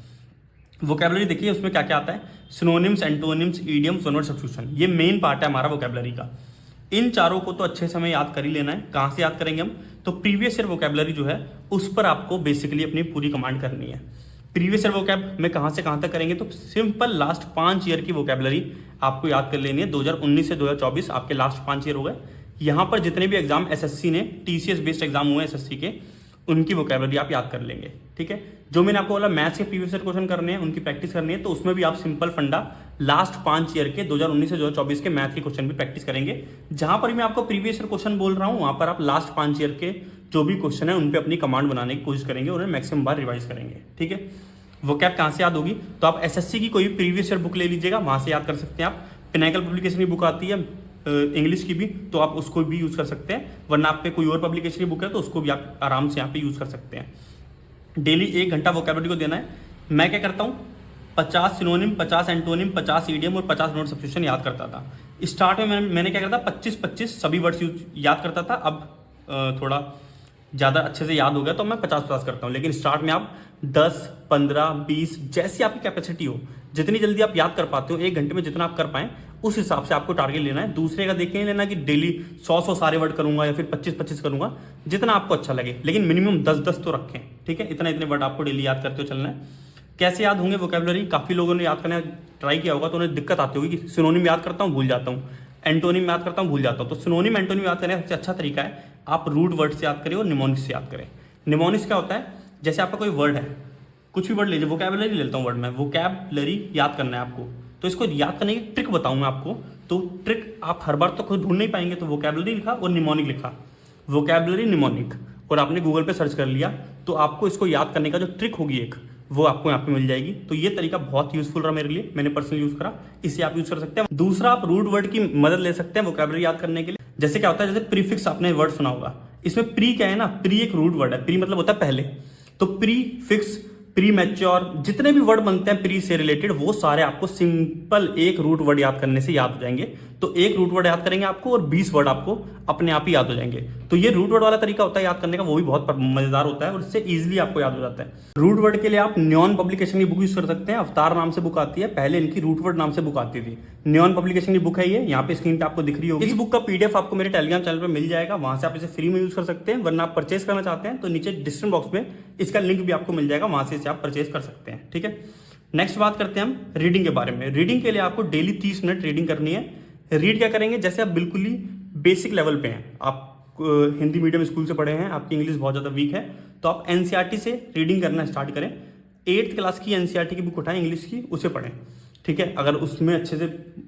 वोकैबुलरी देखिए उसमें क्या क्या आता है, synonyms, antonyms, idioms, one word substitution, ये मेन पार्ट है हमारा वोकैबुलरी का। इन चारों को तो अच्छे से हमें याद कर ही लेना है। कहाँ से याद करेंगे हम, तो प्रीवियस ईयर वोकैबुलरी जो है उस पर आपको बेसिकली अपनी पूरी कमांड करनी है। प्रीवियस ईयर वोकैब में कहाँ से कहाँ तक करेंगे, तो सिंपल लास्ट 5 ईयर की वोकैबुलरी आपको याद कर लेनी है। 2019 से 2024 आपके लास्ट 5 ईयर हो गए। यहाँ पर जितने भी एग्जाम एसएससी ने, टीसीएस बेस्ड एग्जाम हुए एसएससी के, उनकी वोकैबुलरी आप याद कर लेंगे। ठीक है, जो मैंने आपको बोला मैथ्स के प्रीवियस ईयर क्वेश्चन करने हैं, उनकी प्रैक्टिस करनी है, तो उसमें भी आप सिंपल फंडा लास्ट 5 ईयर के 2019 से 2024 के मैथ के क्वेश्चन भी प्रैक्टिस करेंगे। जहां पर मैं आपको प्रीवियस ईयर क्वेश्चन बोल रहा हूं वहां पर आप लास्ट 5 ईयर के जो भी क्वेश्चन है उन पे अपनी कमांड बनाने की कोशिश करेंगे, उन्हें मैक्सिमम बार रिवाइज करेंगे। ठीक है, वोकैब कहाँ से याद होगी, तो आप एसएससी की कोई प्रीवियस ईयर बुक ले लीजिएगा, वहां से याद कर सकते हैं आप। पिनाकल पब्लिकेशन की बुक आती है इंग्लिश की भी, तो आप उसको भी यूज कर सकते हैं, वरना आप पे कोई और पब्लिकेशन की बुक है तो उसको भी आप आराम से यहाँ पे यूज कर सकते हैं। डेली 1 घंटा वोकैबुलरी को देना है। मैं क्या करता हूँ, 50 सिनोनिम, 50 एंटोनिम, 50 ईडियम और 50 वर्ड सब्स्टिट्यूशन याद करता था। स्टार्ट में मैंने क्या करता, 25-25 सभी वर्ड्स याद करता था। अब थोड़ा ज़्यादा अच्छे से याद हो गया तो मैं 50-50 करता हूँ। लेकिन स्टार्ट में आप 10, 15, 20 जैसी आपकी कैपेसिटी हो, जितनी जल्दी आप याद कर पाते हो, 1 घंटे में जितना आप कर पाएं उस हिसाब से आपको टारगेट लेना है। दूसरे का देख के नहीं लेना कि डेली 100 सारे वर्ड करूंगा या फिर 25-25 करूंगा, जितना आपको अच्छा लगे। लेकिन मिनिमम 10-10 तो रखें, ठीक है। इतने वर्ड आपको डेली याद करते हो चलना है। कैसे याद होंगे वोकैबुलरी? काफ़ी लोगों ने याद करने का ट्राई किया होगा तो उन्हें दिक्कत आती होगी कि सिनोनिम याद करता हूँ भूल जाता हूँ, एंटोनिम याद करता हूँ भूल जाता हूँ। तो सिनोनिम एंटोनिम याद करने का सबसे अच्छा तरीका है आप रूट वर्ड से याद करें और निमोनिक्स से याद करें। निमोनिक्स क्या होता है? जैसे आपका कोई वर्ड है, कुछ भी वर्ड लीजिए, वोकैबुलरी लेता हूँ वर्ड में, वोकैबुलरी याद करना है आपको। तो इसको याद करने की ट्रिक बताऊँ मैं आपको। तो ट्रिक आप हर बार तो खुद ढूंढ नहीं पाएंगे, तो वोकैबुलरी लिखा और निमोनिक लिखा, वोकैबुलरी निमोनिक, और आपने गूगल पे सर्च कर लिया, तो आपको इसको याद करने का जो ट्रिक होगी एक, वो आपको यहाँ पे मिल जाएगी। तो ये तरीका बहुत यूजफुल रहा मेरे लिए, मैंने पर्सनली यूज करा, इसे आप यूज कर सकते हैं। दूसरा, आप रूट वर्ड की मदद ले सकते हैं वोकैबुलरी याद करने के लिए। जैसे क्या होता है, जैसे प्रीफिक्स आपने वर्ड सुना होगा, इसमें प्री क्या है ना, प्री एक रूट वर्ड है। प्री मतलब होता है पहले। तो प्री फिक्स, प्री मैच्योर, जितने भी वर्ड बनते हैं प्री से रिलेटेड, वो सारे आपको सिंपल एक रूट वर्ड याद करने से याद हो जाएंगे। तो एक रूट वर्ड याद करेंगे आपको और 20 वर्ड आपको अपने आप ही याद हो जाएंगे। तो ये रूट वर्ड वाला तरीका होता है याद करने का, वो भी बहुत मजेदार होता है और इससे इजीली आपको याद हो जाता है। रूट वर्ड के लिए आप न्योन पब्लिकेशन की बुक यूज कर सकते हैं। अवतार नाम से बुक आती है, पहले इनकी रूट वर्ड नाम से बुक आती थी। न्योन पब्लिकेशन की बुक है ये, यहाँ पे स्क्रीन पे आपको दिख रही होगी। इस बुक का पीडीएफ आपको मेरे टेलीग्राम चैनल पर मिल जाएगा, वहां से आप इसे फ्री में यूज कर सकते हैं। वरना आप परचेस करना चाहते हैं तो नीचे डिस्क्रिप्शन बॉक्स में इसका लिंक भी आपको मिल जाएगा, वहां से इसे आप परचेस कर सकते हैं, ठीक है। नेक्स्ट बात करते हैं हम रीडिंग के बारे में। रीडिंग के लिए आपको डेली 30 मिनट रीडिंग करनी है। रीड क्या करेंगे, जैसे आप बिल्कुल ही बेसिक लेवल पे हैं, आप हिंदी मीडियम स्कूल से पढ़े हैं, आपकी इंग्लिश बहुत ज़्यादा वीक है, तो आप एनसीईआरटी से रीडिंग करना स्टार्ट करें। 8th क्लास की एनसीईआरटी की बुक उठाएं इंग्लिश की, उसे पढ़ें, ठीक है। अगर उसमें अच्छे से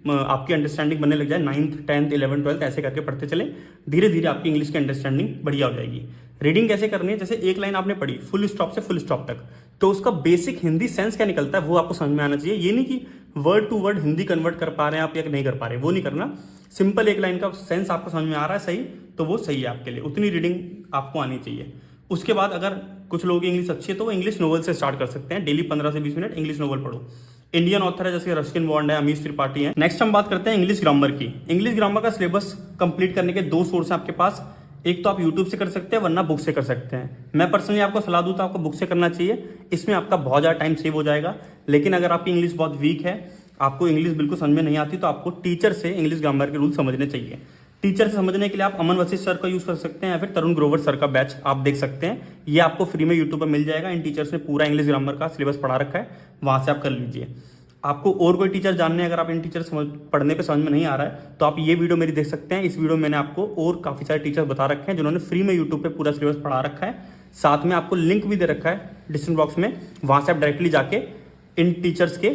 आपकी अंडरस्टैंडिंग बनने लग जाए, 9th, 10th, 11th, 12th ऐसे करके पढ़ते चले, धीरे धीरे आपकी इंग्लिश की अंडरस्टैंडिंग बढ़िया हो जाएगी। रीडिंग कैसे करनी है, जैसे एक लाइन आपने पढ़ी फुल स्टॉप से फुल स्टॉप तक, तो उसका बेसिक हिंदी सेंस क्या निकलता है वो आपको समझ में आना चाहिए। ये नहीं कि word to word Hindi convert कर पा रहे हैं आप या नहीं कर पा रहे, वो नहीं करना। सिंपल एक लाइन का सेंस आपको समझ में आ रहा है सही, तो वो सही है आपके लिए, उतनी रीडिंग आपको आनी चाहिए। उसके बाद अगर कुछ लोगों की इंग्लिश अच्छी है तो वो इंग्लिश नोवेल से स्टार्ट कर सकते हैं। डेली 15 से 20 मिनट इंग्लिश नोवेल पढ़ो। इंडियन ऑथर है जैसे रस्किन बॉन्ड है, अमीश त्रिपाठी है। नेक्स्ट हम बात करते हैं इंग्लिश ग्रामर की। इंग्लिश ग्रामर का सिलेबस कंप्लीट करने के 2 सोर्स हैं आपके पास। एक तो आप यूट्यूब से कर सकते हैं, वरना बुक से कर सकते हैं। मैं पर्सनली आपको सलाह दूं तो आपको बुक से करना चाहिए, इसमें आपका बहुत ज़्यादा टाइम सेव हो जाएगा। लेकिन अगर आपकी इंग्लिश बहुत वीक है, आपको इंग्लिश बिल्कुल समझ में नहीं आती, तो आपको टीचर से इंग्लिश ग्रामर के रूल समझने चाहिए। टीचर से समझने के लिए आप अमन वशिष्ठ सर का यूज़ कर सकते हैं या फिर तरुण ग्रोवर सर का बैच आप देख सकते हैं। ये आपको फ्री में यूट्यूब पर मिल जाएगा। इन टीचर्स ने पूरा इंग्लिश ग्रामर का सिलेबस पढ़ा रखा है, वहाँ से आप कर लीजिए। आपको और कोई टीचर जानने हैं, अगर आप इन टीचर पढ़ने पे समझ में नहीं आ रहा है तो आप ये वीडियो मेरी देख सकते हैं। इस वीडियो में मैंने आपको और काफ़ी सारे टीचर्स बता रखे हैं जिन्होंने फ्री में यूट्यूब पे पूरा सिलेबस पढ़ा रखा है। साथ में आपको लिंक भी दे रखा है डिस्क्रिप्शन बॉक्स में, वहाँ से आप डायरेक्टली जाके इन टीचर्स के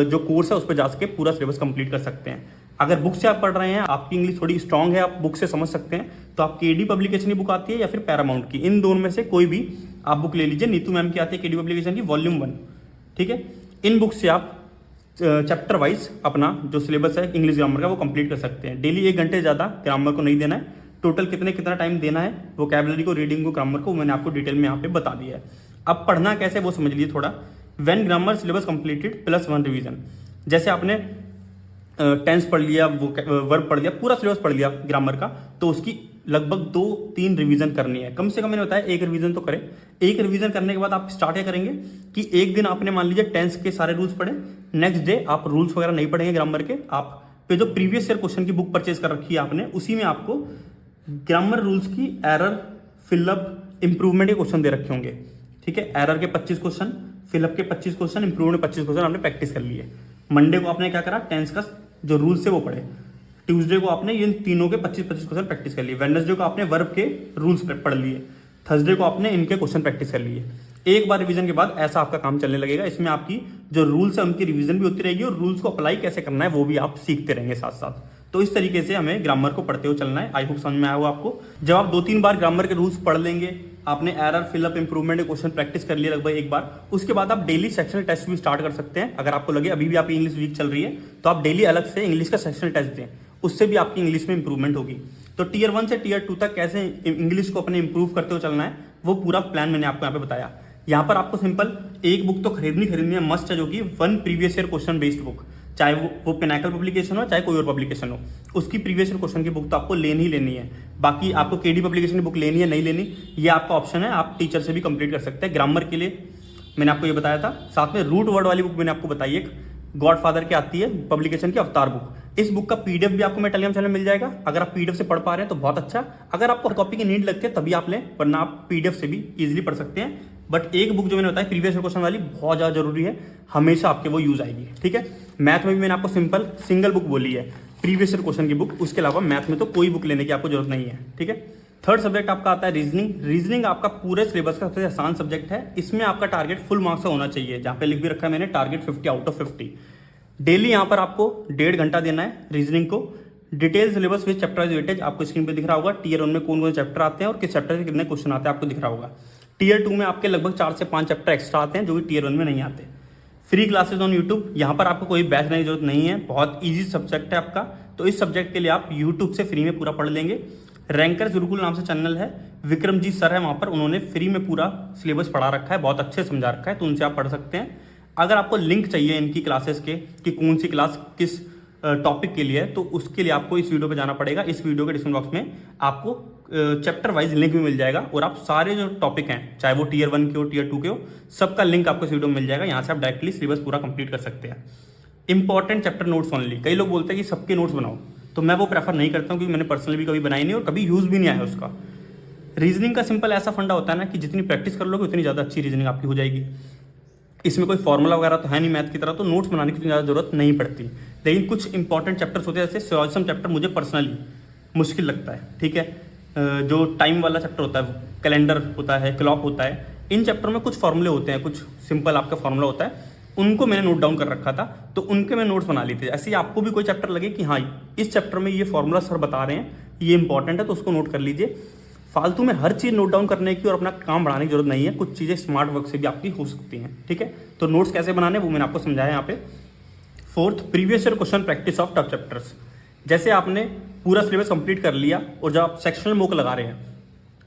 जो कोर्स है उस पर जा सके पूरा सिलेबस कंप्लीट कर सकते हैं। अगर बुक से आप पढ़ रहे हैं, आपकी इंग्लिश थोड़ी स्ट्रांग है, आप बुक से समझ सकते हैं, तो आप केडी पब्लिकेशन की बुक आती है या फिर पैरामाउंट की, इन दोनों में से कोई भी आप बुक ले लीजिए। नीतू मैम की आती है केडी पब्लिकेशन की वॉल्यूम 1, ठीक है। इन बुक से आप चैप्टर वाइज अपना जो सिलेबस है इंग्लिश ग्रामर का वो कंप्लीट कर सकते हैं। डेली 1 घंटे ज़्यादा ग्रामर को नहीं देना है। टोटल कितना टाइम देना है वोकैबुलरी को, रीडिंग को, ग्रामर को, मैंने आपको डिटेल में यहाँ पे बता दिया है। अब पढ़ना कैसे वो समझ लीजिए थोड़ा। When grammar syllabus completed +1 revision. जैसे आपने टेंस पढ़ लिया, वर्ब पढ़ लिया, पूरा सिलेबस पढ़ लिया ग्रामर का, तो उसकी लगभग 2-3 रिवीजन करनी है। कम से कम मैंने बताया 1 रिवीजन तो करें। 1 रिवीजन करने के बाद आप स्टार्ट क्या करेंगे कि एक दिन आपने मान लीजिए टेंस के सारे रूल्स पढ़े, नेक्स्ट डे आप रूल्स वगैरह नहीं पढ़ेंगे ग्रामर के, आप पे जो प्रीवियस ईयर क्वेश्चन की बुक परचेज कर रखी है आपने, उसी में आपको ग्रामर रूल्स की एरर, फिलअप, इंप्रूवमेंट के क्वेश्चन दे रखे होंगे, ठीक है। एरर के 25 क्वेश्चन, फिलअप के 25 क्वेश्चन, इंप्रूवमेंट के 25 क्वेश्चन आपने प्रैक्टिस कर लिए। मंडे को आपने क्या करा, टेंस का जो रूल्स है वो पढ़े। ट्यूसडे को आपने इन तीनों के 25-25 क्वेश्चन प्रैक्टिस कर लिए। वेडनेसडे को आपने वर्ब के रूल्स पढ़ लिए। थर्सडे को आपने इनके क्वेश्चन प्रैक्टिस कर लिए। एक बार रिवीजन के बाद ऐसा आपका काम चलने लगेगा। इसमें आपकी जो रूल्स है उनकी रिवीजन भी होती रहेगी और रूल्स को अप्लाई कैसे करना है वो भी आप सीखते रहेंगे साथ साथ। तो इस तरीके से हमें ग्रामर को पढ़ते हुए चलना है। आई होप समझ में आया हो आपको। जब आप 2-3 बार ग्रामर के रूल्स पढ़ लेंगे, आपने एरर, फिलअप, इंप्रूवमेंट के क्वेश्चन प्रैक्टिस कर लिए लगभग एक बार, उसके बाद आप डेली सेक्शनल टेस्ट भी स्टार्ट कर सकते हैं। अगर आपको लगे अभी भी आपकी इंग्लिश वीक चल रही है तो आप डेली अलग से इंग्लिश का सेक्शनल टेस्ट दें, उससे भी आपकी इंग्लिश में इंप्रूवमेंट होगी। तो Tier 1 से Tier 2 तक कैसे इंग्लिश को अपने इंप्रूव करते हुए चलना है वो पूरा प्लान मैंने आपको यहाँ पे बताया। यहाँ पर आपको सिंपल एक बुक तो खरीदनी है, मस्ट है, जो कि one previous year question based book, चाहे वो पिनाकल पब्लिकेशन हो चाहे कोई और पब्लिकेशन हो, उसकी प्रीवियस ईयर क्वेश्चन की बुक तो आपको लेनी ही लेनी है। बाकी आपको केडी पब्लिकेशन की बुक लेनी है नहीं लेनी, ये आपका ऑप्शन है, आप टीचर से भी कंप्लीट कर सकते हैं। ग्रामर के लिए मैंने आपको ये बताया था, साथ में रूट वर्ड वाली बुक मैंने आपको बताई, एक गॉडफादर की आती है पब्लिकेशन की अवतार बुक। इस बुक का पीडीएफ भी आपको मेरे टेलीग्राम चैनल में मिल जाएगा। अगर आप पीडीएफ से पढ़ पा रहे हैं तो बहुत अच्छा, अगर आपको कॉपी की नीड लगती है तभी आप लें, वरना आप पीडीएफ से भी इजीली पढ़ सकते हैं। बट एक बुक जो मैंने बताई प्रीवियस क्वेश्चन वाली बहुत ज़्यादा जरूरी है, हमेशा आपके वो यूज आएगी। ठीक है, मैथ में भी मैंने आपको सिंपल सिंगल बुक बोली है, प्रीवियस क्वेश्चन की बुक, उसके अलावा मैथ में तो कोई बुक लेने की आपको जरूरत नहीं है। ठीक है, थर्ड सब्जेक्ट आपका आता है रीजनिंग। रीजनिंग आपका पूरे सिलेबस का सबसे आसान सब्जेक्ट है। इसमें आपका टारगेट फुल मार्क्स का होना चाहिए, जहाँ पे लिख भी रखा है मैंने टारगेट 50 आउट ऑफ 50। डेली यहाँ पर आपको 1.5 घंटा देना है रीजनिंग को। Detail syllabus with chapter weightage आपको स्क्रीन पे दिख रहा होगा। टीयर 1 में कौन कौन से चैप्टर आते हैं और किस चैप्टर से कितने क्वेश्चन आते हैं आपको दिख रहा होगा। टीयर 2 में आपके लगभग 4 से 5 चैप्टर एक्स्ट्रा आते हैं जो कि टीयर 1 में नहीं आते। फ्री क्लासेज ऑन यूट्यूब, यहाँ पर आपको कोई बैच लेने की जरूरत नहीं है, बहुत ईजी सब्जेक्ट है आपका, तो इस सब्जेक्ट के लिए आप यूट्यूब से फ्री में पूरा पढ़ लेंगे। रैंकर गुरुकुल नाम से चैनल है, विक्रमजीत सर है वहाँ पर, उन्होंने फ्री में पूरा सिलेबस पढ़ा रखा है, बहुत अच्छे समझा रखा है, तो उनसे आप पढ़ सकते हैं। अगर आपको लिंक चाहिए इनकी क्लासेस के कि कौन सी क्लास किस टॉपिक के लिए है, तो उसके लिए आपको इस वीडियो पे जाना पड़ेगा। इस वीडियो के डिस्क्रिप्शन बॉक्स में आपको चैप्टर वाइज लिंक भी मिल जाएगा, और आप सारे जो टॉपिक हैं, चाहे वो टीयर 1 के हो टीयर 2 के हो, सबका लिंक आपको इस वीडियो में मिल जाएगा। यहाँ से आप डायरेक्टली सिलेबस पूरा कंप्लीट कर सकते हैं। इंपॉर्टेंट चैप्टर नोट्स ओनली, कई लोग बोलते हैं कि सबके नोट्स बनाओ, तो मैं वो प्रेफर नहीं करता हूँ, क्योंकि मैंने पर्सनली भी कभी बनाई नहीं और कभी यूज़ भी नहीं आया उसका। रीजनिंग का सिंपल ऐसा फंडा होता है ना कि जितनी प्रैक्टिस कर लोगे उतनी ज़्यादा अच्छी रीजनिंग आपकी हो जाएगी। इसमें कोई फॉर्मूला वगैरह तो है नहीं मैथ की तरह, तो नोट्स बनाने की इतनी ज़्यादा जरूरत नहीं पड़ती। लेकिन कुछ इंपॉर्टेंट चैप्टर्स होते हैं, जैसे सिलोजिज्म चैप्टर मुझे पर्सनली मुश्किल लगता है। ठीक है, जो टाइम वाला चैप्टर होता है, कैलेंडर होता है, क्लॉक होता है, इन चैप्टर में कुछ फॉर्मूले होते हैं, कुछ सिंपल आपका फॉर्मूला होता है, उनको मैंने नोट डाउन कर रखा था, तो उनके मैं नोट्स बना ली थी। ऐसे ही आपको भी कोई चैप्टर लगे कि हाँ इस चैप्टर में ये फॉर्मूला सर बता रहे हैं, ये इंपॉर्टेंट है, तो उसको नोट कर लीजिए। फालतू में हर चीज़ नोट डाउन करने की और अपना काम बढ़ाने की जरूरत नहीं है, कुछ चीज़ें स्मार्ट वर्क से भी आपकी हो सकती हैं। ठीक है, तो नोट्स कैसे बनाने वो मैंने आपको समझाया यहाँ पे। Fourth, previous year question practice of tough chapters. जैसे आपने पूरा सिलेबस कंप्लीट कर लिया और जब आप सेक्शनल मॉक लगा रहे हैं,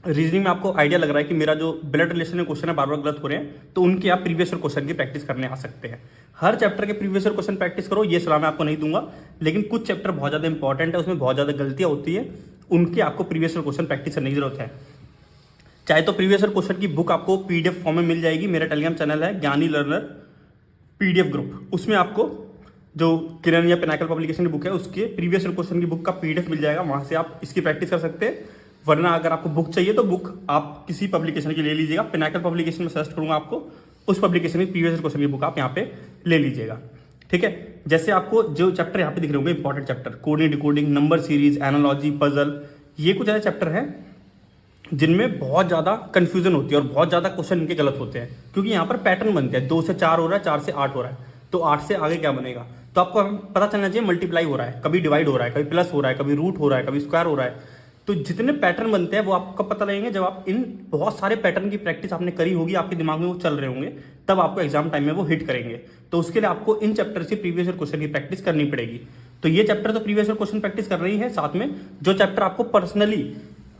रीजनिंग में आपको आइडिया लग रहा है कि मेरा जो ब्लड रिलेशन में क्वेश्चन है बार बार गलत हो रहे हैं, तो उनके आप प्रीवियस ईयर क्वेश्चन की प्रैक्टिस करने आ सकते हैं। हर चैप्टर के प्रीवियस ईयर क्वेश्चन प्रैक्टिस करो, ये सलाह मैं आपको नहीं दूंगा, लेकिन कुछ चैप्टर बहुत ज़्यादा इंपॉर्टेंट है, उसमें बहुत ज़्यादा गलतियाँ होती है, उनके आपको प्रीवियस ईयर क्वेश्चन प्रैक्टिस करने की जरूरत है। चाहे तो प्रीवियस ईयर क्वेश्चन की बुक आपको पीडीएफ फॉर्म में मिल जाएगी, मेरा टेलीग्राम चैनल है ज्ञानी लर्नर पीडीएफ ग्रुप, उसमें आपको जो किरण या पिनाकल पब्लिकेशन की बुक है उसके प्रीवियस ईयर क्वेश्चन की बुक का पीडीएफ मिल जाएगा, वहां से आप इसकी प्रैक्टिस कर सकते हैं। वरना अगर आपको बुक चाहिए तो बुक आप किसी पब्लिकेशन की ले लीजिएगा, पिनाकल पब्लिकेशन में सर्च करूंगा आपको, उस पब्लिकेशन की प्रीवियस ईयर क्वेश्चन की बुक आप यहाँ पे ले लीजिएगा। ठीक है, जैसे आपको जो चैप्टर यहाँ पे दिख रहे होंगे important chapter, coding, decoding, number series, analogy, puzzle, ये कुछ ऐसे चैप्टर हैं जिनमें बहुत ज़्यादा कंफ्यूजन होती है और बहुत ज़्यादा क्वेश्चन इनके गलत होते हैं, क्योंकि यहाँ पर पैटर्न बनते हैं, 2 से 4 हो रहा है, 4 से 8 हो रहा है, तो 8 से आगे क्या बनेगा, तो आपको पता चलना चाहिए मल्टीप्लाई हो रहा है, कभी डिवाइड हो रहा है, कभी प्लस हो रहा है, कभी रूट हो रहा है, कभी स्क्वायर हो रहा है। तो जितने पैटर्न बनते हैं वो आपको पता लगेंगे जब आप इन बहुत सारे पैटर्न की प्रैक्टिस आपने करी होगी, आपके दिमाग में वो चल रहे होंगे, तब आपको एग्जाम टाइम में वो हिट करेंगे। तो उसके लिए आपको इन चैप्टर से प्रीवियस ईयर क्वेश्चन की प्रैक्टिस करनी पड़ेगी। तो ये चैप्टर तो प्रीवियस ईयर क्वेश्चन प्रैक्टिस कर रही है, साथ में जो चैप्टर आपको पर्सनली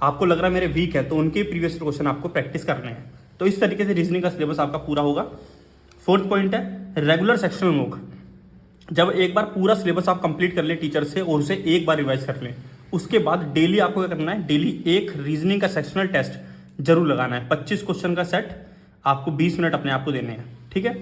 आपको लग रहा है मेरे वीक है, तो उनके प्रीवियस ईयर क्वेश्चन आपको प्रैक्टिस करने हैं। तो इस तरीके से रीजनिंग का सिलेबस आपका पूरा होगा। फोर्थ पॉइंट है रेगुलर सेक्शनल मॉक। जब एक बार पूरा सिलेबस आप कंप्लीट कर लें टीचर से और उसे एक बार रिवाइज कर लें, उसके बाद डेली आपको क्या करना है, डेली एक रीजनिंग का सेक्शनल टेस्ट जरूर लगाना है। 25 क्वेश्चन का सेट, आपको 20 मिनट अपने आप को देने हैं। ठीक है,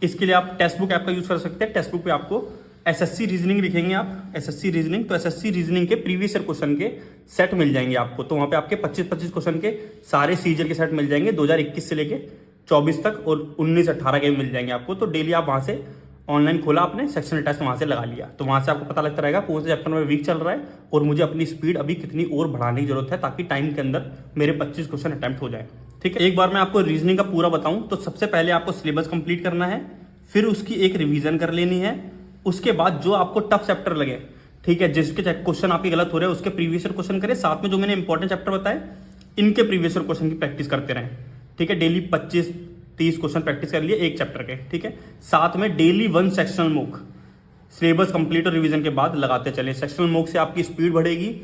इसके लिए आप टेक्स्ट बुक ऐप का यूज कर सकते हैं। टेक्स्ट बुक पे आपको एसएससी रीजनिंग लिखेंगे आप, एसएससी रीजनिंग, तो एसएससी रीजनिंग के प्रीवियस ईयर क्वेश्चन के सेट मिल जाएंगे आपको। तो वहाँ पे आपके 25-25 क्वेश्चन के सारे सीजर के सेट मिल जाएंगे 2021 से लेके 24 तक, और 19-18 के मिल जाएंगे आपको। तो डेली आप वहाँ से ऑनलाइन खोला, आपने सेक्शनल टेस्ट वहाँ से लगा लिया, तो वहाँ से आपको पता लगता रहेगा कौन से चैप्टर में वीक चल रहा है और मुझे अपनी स्पीड अभी कितनी और बढ़ाने की जरूरत है, ताकि टाइम के अंदर मेरे 25 क्वेश्चन अटेम्प्ट हो जाए। ठीक है, एक बार मैं आपको रीजनिंग का पूरा बताऊं तो सबसे पहले आपको सिलेबस कंप्लीट करना है, फिर उसकी एक रिवीजन कर लेनी है। उसके बाद जो आपको टफ चैप्टर लगे, ठीक है, जिसके क्वेश्चन आपके गलत हो रहे हैं उसके प्रीवियस ईयर क्वेश्चन करें, साथ में जो मैंने इंपॉर्टेंट चैप्टर बताए इनके प्रीवियस ईयर क्वेश्चन की प्रैक्टिस करते रहें। ठीक है, डेली 25-30 क्वेश्चन प्रैक्टिस कर लिए एक चैप्टर के। ठीक है, साथ में daily 1 sectional mock syllabus complete और रिवीजन के बाद लगाते चले। सेक्शनल मॉक से आपकी स्पीड बढ़ेगी,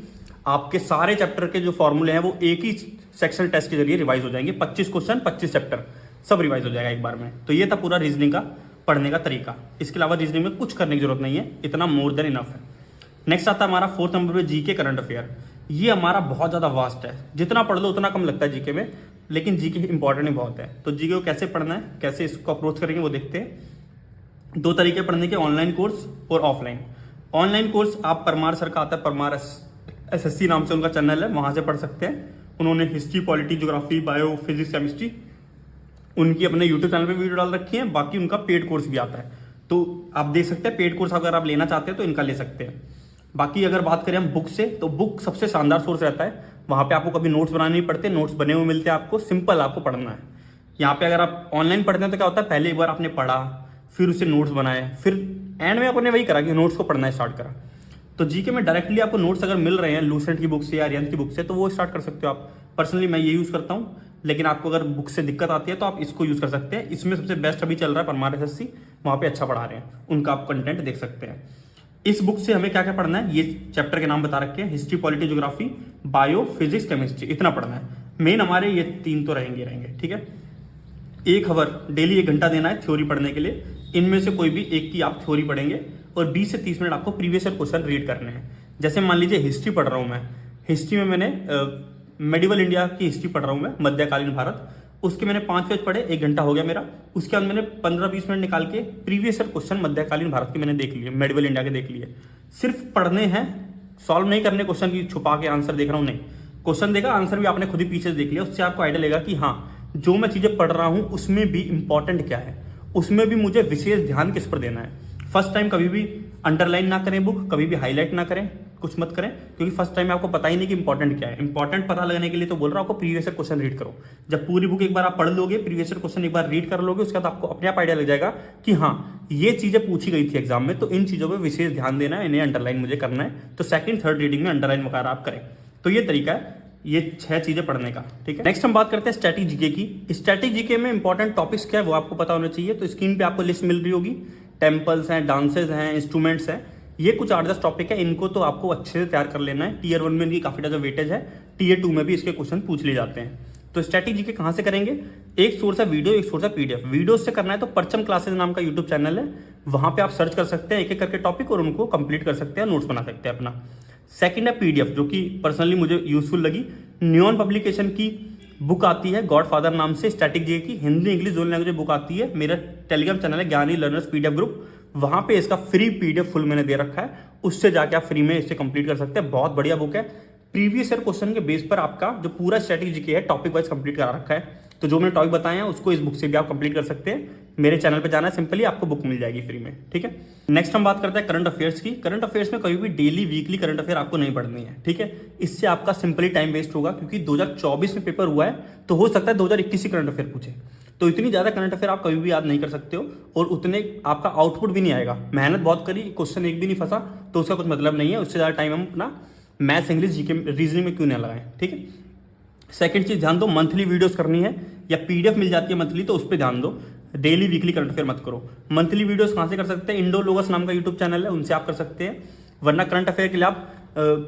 आपके सारे चैप्टर के जो फॉर्मूले हैं वो एक ही सेक्शनल टेस्ट के जरिए रिवाइज हो जाएंगे। 25 क्वेश्चन 25 चैप्टर, सब रिवाइज हो जाएगा एक बार में। तो ये था पूरा रीजनिंग का पढ़ने का तरीका। इसके अलावा रीजनिंग में कुछ करने की जरूरत नहीं है, इतना मोर देन इनफ है। नेक्स्ट आता है हमारा 4th नंबर पे जीके करंट अफेयर। ये हमारा बहुत ज़्यादा वास्ट है, जितना पढ़ लो उतना कम लगता है जीके में, लेकिन जीके इंपॉर्टेंट ही बहुत है। तो जीके को कैसे पढ़ना है, कैसे इसको अप्रोच करेंगे वो देखते हैं। 2 तरीके पढ़ने के, ऑनलाइन कोर्स और ऑफलाइन। ऑनलाइन कोर्स आप परमार सर का आता है, परमार SSC नाम से उनका चैनल है, वहाँ से पढ़ सकते हैं। उन्होंने history, polity, geography, bio, physics, chemistry उनकी अपने यूट्यूब चैनल पे वीडियो डाल रखी है। बाकी उनका पेड कोर्स भी आता है, तो आप देख सकते हैं। पेड कोर्स अगर आप लेना चाहते हैं तो इनका ले सकते हैं। बाकी अगर बात करें हम बुक से, तो बुक सबसे शानदार सोर्स रहता है। वहाँ पे आपको कभी नोट्स बनाने नहीं पड़ते, नोट्स बने हुए मिलते हैं आपको, सिंपल आपको पढ़ना है। यहाँ पे अगर आप ऑनलाइन पढ़ते हैं तो क्या होता है, पहले एक बार आपने पढ़ा, फिर उसे नोट्स बनाए, फिर एंड में आपने वही करा कि नोट्स को पढ़ना स्टार्ट करा। तो जीके में डायरेक्टली आपको नोट्स अगर मिल रहे हैं लूसेंट की बुक से या आर्यन की बुक से, तो वो स्टार्ट कर सकते हो आप। पर्सनली मैं ये यूज़ करता हूँ, लेकिन आपको अगर बुक से दिक्कत आती है तो आप इसको यूज़ कर सकते हैं। इसमें सबसे बेस्ट अभी चल रहा है परमार SSC, वहाँ पे अच्छा पढ़ा रहे हैं, उनका आप कंटेंट देख सकते हैं। इस बुक से हमें क्या क्या पढ़ना है, ये चैप्टर के नाम बता रखे हैं, history, polity, geography, bio, physics, chemistry, इतना पढ़ना है। मेन हमारे ये 3 तो रहेंगे, ठीक है। 1 आवर डेली 1 घंटा देना है थ्योरी पढ़ने के लिए। इनमें से कोई भी एक की आप थ्योरी पढ़ेंगे और 20 से 30 मिनट आपको प्रीवियस ईयर क्वेश्चन रीड करने हैं। जैसे मान लीजिए हिस्ट्री पढ़ रहा हूँ मैं, हिस्ट्री में मैंने मेडिवल इंडिया की हिस्ट्री पढ़ रहा हूँ मैं, मध्यकालीन भारत, उसके मैंने 5 पेज पढ़े, 1 घंटा हो गया मेरा। उसके बाद मैंने 15-20 मिनट निकाल के प्रीवियस ईयर क्वेश्चन मध्यकालीन भारत के मैंने देख लिए, मेडिवल इंडिया के देख लिए। सिर्फ पढ़ने हैं, सॉल्व नहीं करने क्वेश्चन की छुपा के आंसर देख रहा हूँ, नहीं। क्वेश्चन देखा, आंसर भी आपने खुद ही पीछे देख लिया, उससे आपको आइडिया लेगा कि हाँ जो मैं चीज़ें पढ़ रहा हूँ उसमें भी इंपॉर्टेंट क्या है, उसमें भी मुझे विशेष ध्यान किस पर देना है। फर्स्ट टाइम कभी भी अंडरलाइन ना करें बुक, कभी भी हाईलाइट ना करें, कुछ मत करें, क्योंकि फर्स्ट टाइम में आपको पता ही नहीं कि इंपॉर्टेंट क्या है। इंपॉर्टेंट पता लगने के लिए तो बोल रहा हूँ आपको प्रीवियस ईयर क्वेश्चन रीड करो। जब पूरी बुक एक बार आप पढ़ लोगे, प्रीवियस ईयर क्वेश्चन एक बार रीड कर लोगे, उसके बाद आपको अपने आप आइडिया लग जाएगा कि हाँ ये चीजें पूछी गई थी एग्जाम में, तो इन चीजों पर विशेष ध्यान देना है, इन्हें अंडरलाइन मुझे करना है। तो 2nd 3rd रीडिंग में अंडरलाइन वगैरह आप करें। तो ये तरीका है ये 6 चीजें पढ़ने का, ठीक है। नेक्स्ट हम बात करते हैं स्टैटिक जीके की। स्टैटिक जीके में इंपॉर्टेंट टॉपिक्स क्या है वो आपको पता होना चाहिए। तो स्क्रीन पे आपको लिस्ट मिल रही होगी, टेम्पल्स हैं, डांसेज हैं, इंस्ट्रूमेंट्स हैं, ये कुछ 8-10 टॉपिक है। इनको तो आपको अच्छे से तैयार कर लेना है। Tier 1 में इनकी काफी ज्यादा वेटेज है, Tier 2 में भी इसके क्वेश्चन पूछ लिए जाते हैं। तो स्टैटिक जीके कहाँ से करेंगे, एक सोर्स है वीडियो, एक सोर्स है PDF। वीडियो से करना है तो परचम क्लासेस नाम का यूट्यूब चैनल है, वहां पे आप सर्च कर सकते हैं एक एक करके टॉपिक और उनको कंप्लीट कर सकते हैं, नोट्स बना सकते हैं अपना। सेकंड है PDF, जो कि पर्सनली मुझे यूजफुल लगी। न्यून पब्लिकेशन की बुक आती है गॉडफादर नाम से, स्टैटिक जीके की हिंदी इंग्लिश दोनों लैंग्वेज बुक आती है। मेरा टेलीग्राम चैनल है ज्ञानी लर्नर्स PDF ग्रुप, वहां पे इसका फ्री PDF फुल मैंने दे रखा है, उससे जाके आप फ्री में इसे कंप्लीट कर सकते हैं। बहुत बढ़िया बुक है। प्रीवियस ईयर क्वेश्चन के बेस पर आपका जो पूरा स्टैटिक जीके है टॉपिक वाइज कंप्लीट करा रखा है। तो जो मैंने टॉपिक बताए हैं उसको इस बुक से भी आप कंप्लीट कर सकते हैं। मेरे चैनल पे जाना है, सिंपली आपको बुक मिल जाएगी फ्री में, ठीक है। नेक्स्ट हम बात करते हैं करंट अफेयर्स की। करंट अफेयर्स में कभी भी डेली वीकली करंट अफेयर आपको नहीं पढ़नी है, ठीक है। इससे आपका सिंपली टाइम वेस्ट होगा, क्योंकि 2024 में पेपर हुआ है तो हो सकता है 2021 ही करंट अफेयर पूछे। तो इतनी ज्यादा करंट अफेयर आप कभी भी याद नहीं कर सकते हो और उतने आपका आउटपुट भी नहीं आएगा। मेहनत बहुत करी, क्वेश्चन एक भी नहीं फंसा तो उसका कुछ मतलब नहीं है। उससे ज्यादा टाइम हम अपना मैथ्स, इंग्लिश, जीके, रीजनिंग में क्यों ना लगाएं, ठीक है। सेकंड चीज ध्यान दो, मंथली वीडियोस करनी है या PDF मिल जाती है मंथली तो उस पर ध्यान दो। डेली वीकली करंट अफेयर मत करो। मंथली वीडियोस कहाँ से कर सकते हैं, इंडो लोगस नाम का यूट्यूब चैनल है, उनसे आप कर सकते हैं। वरना करंट अफेयर के लिए आप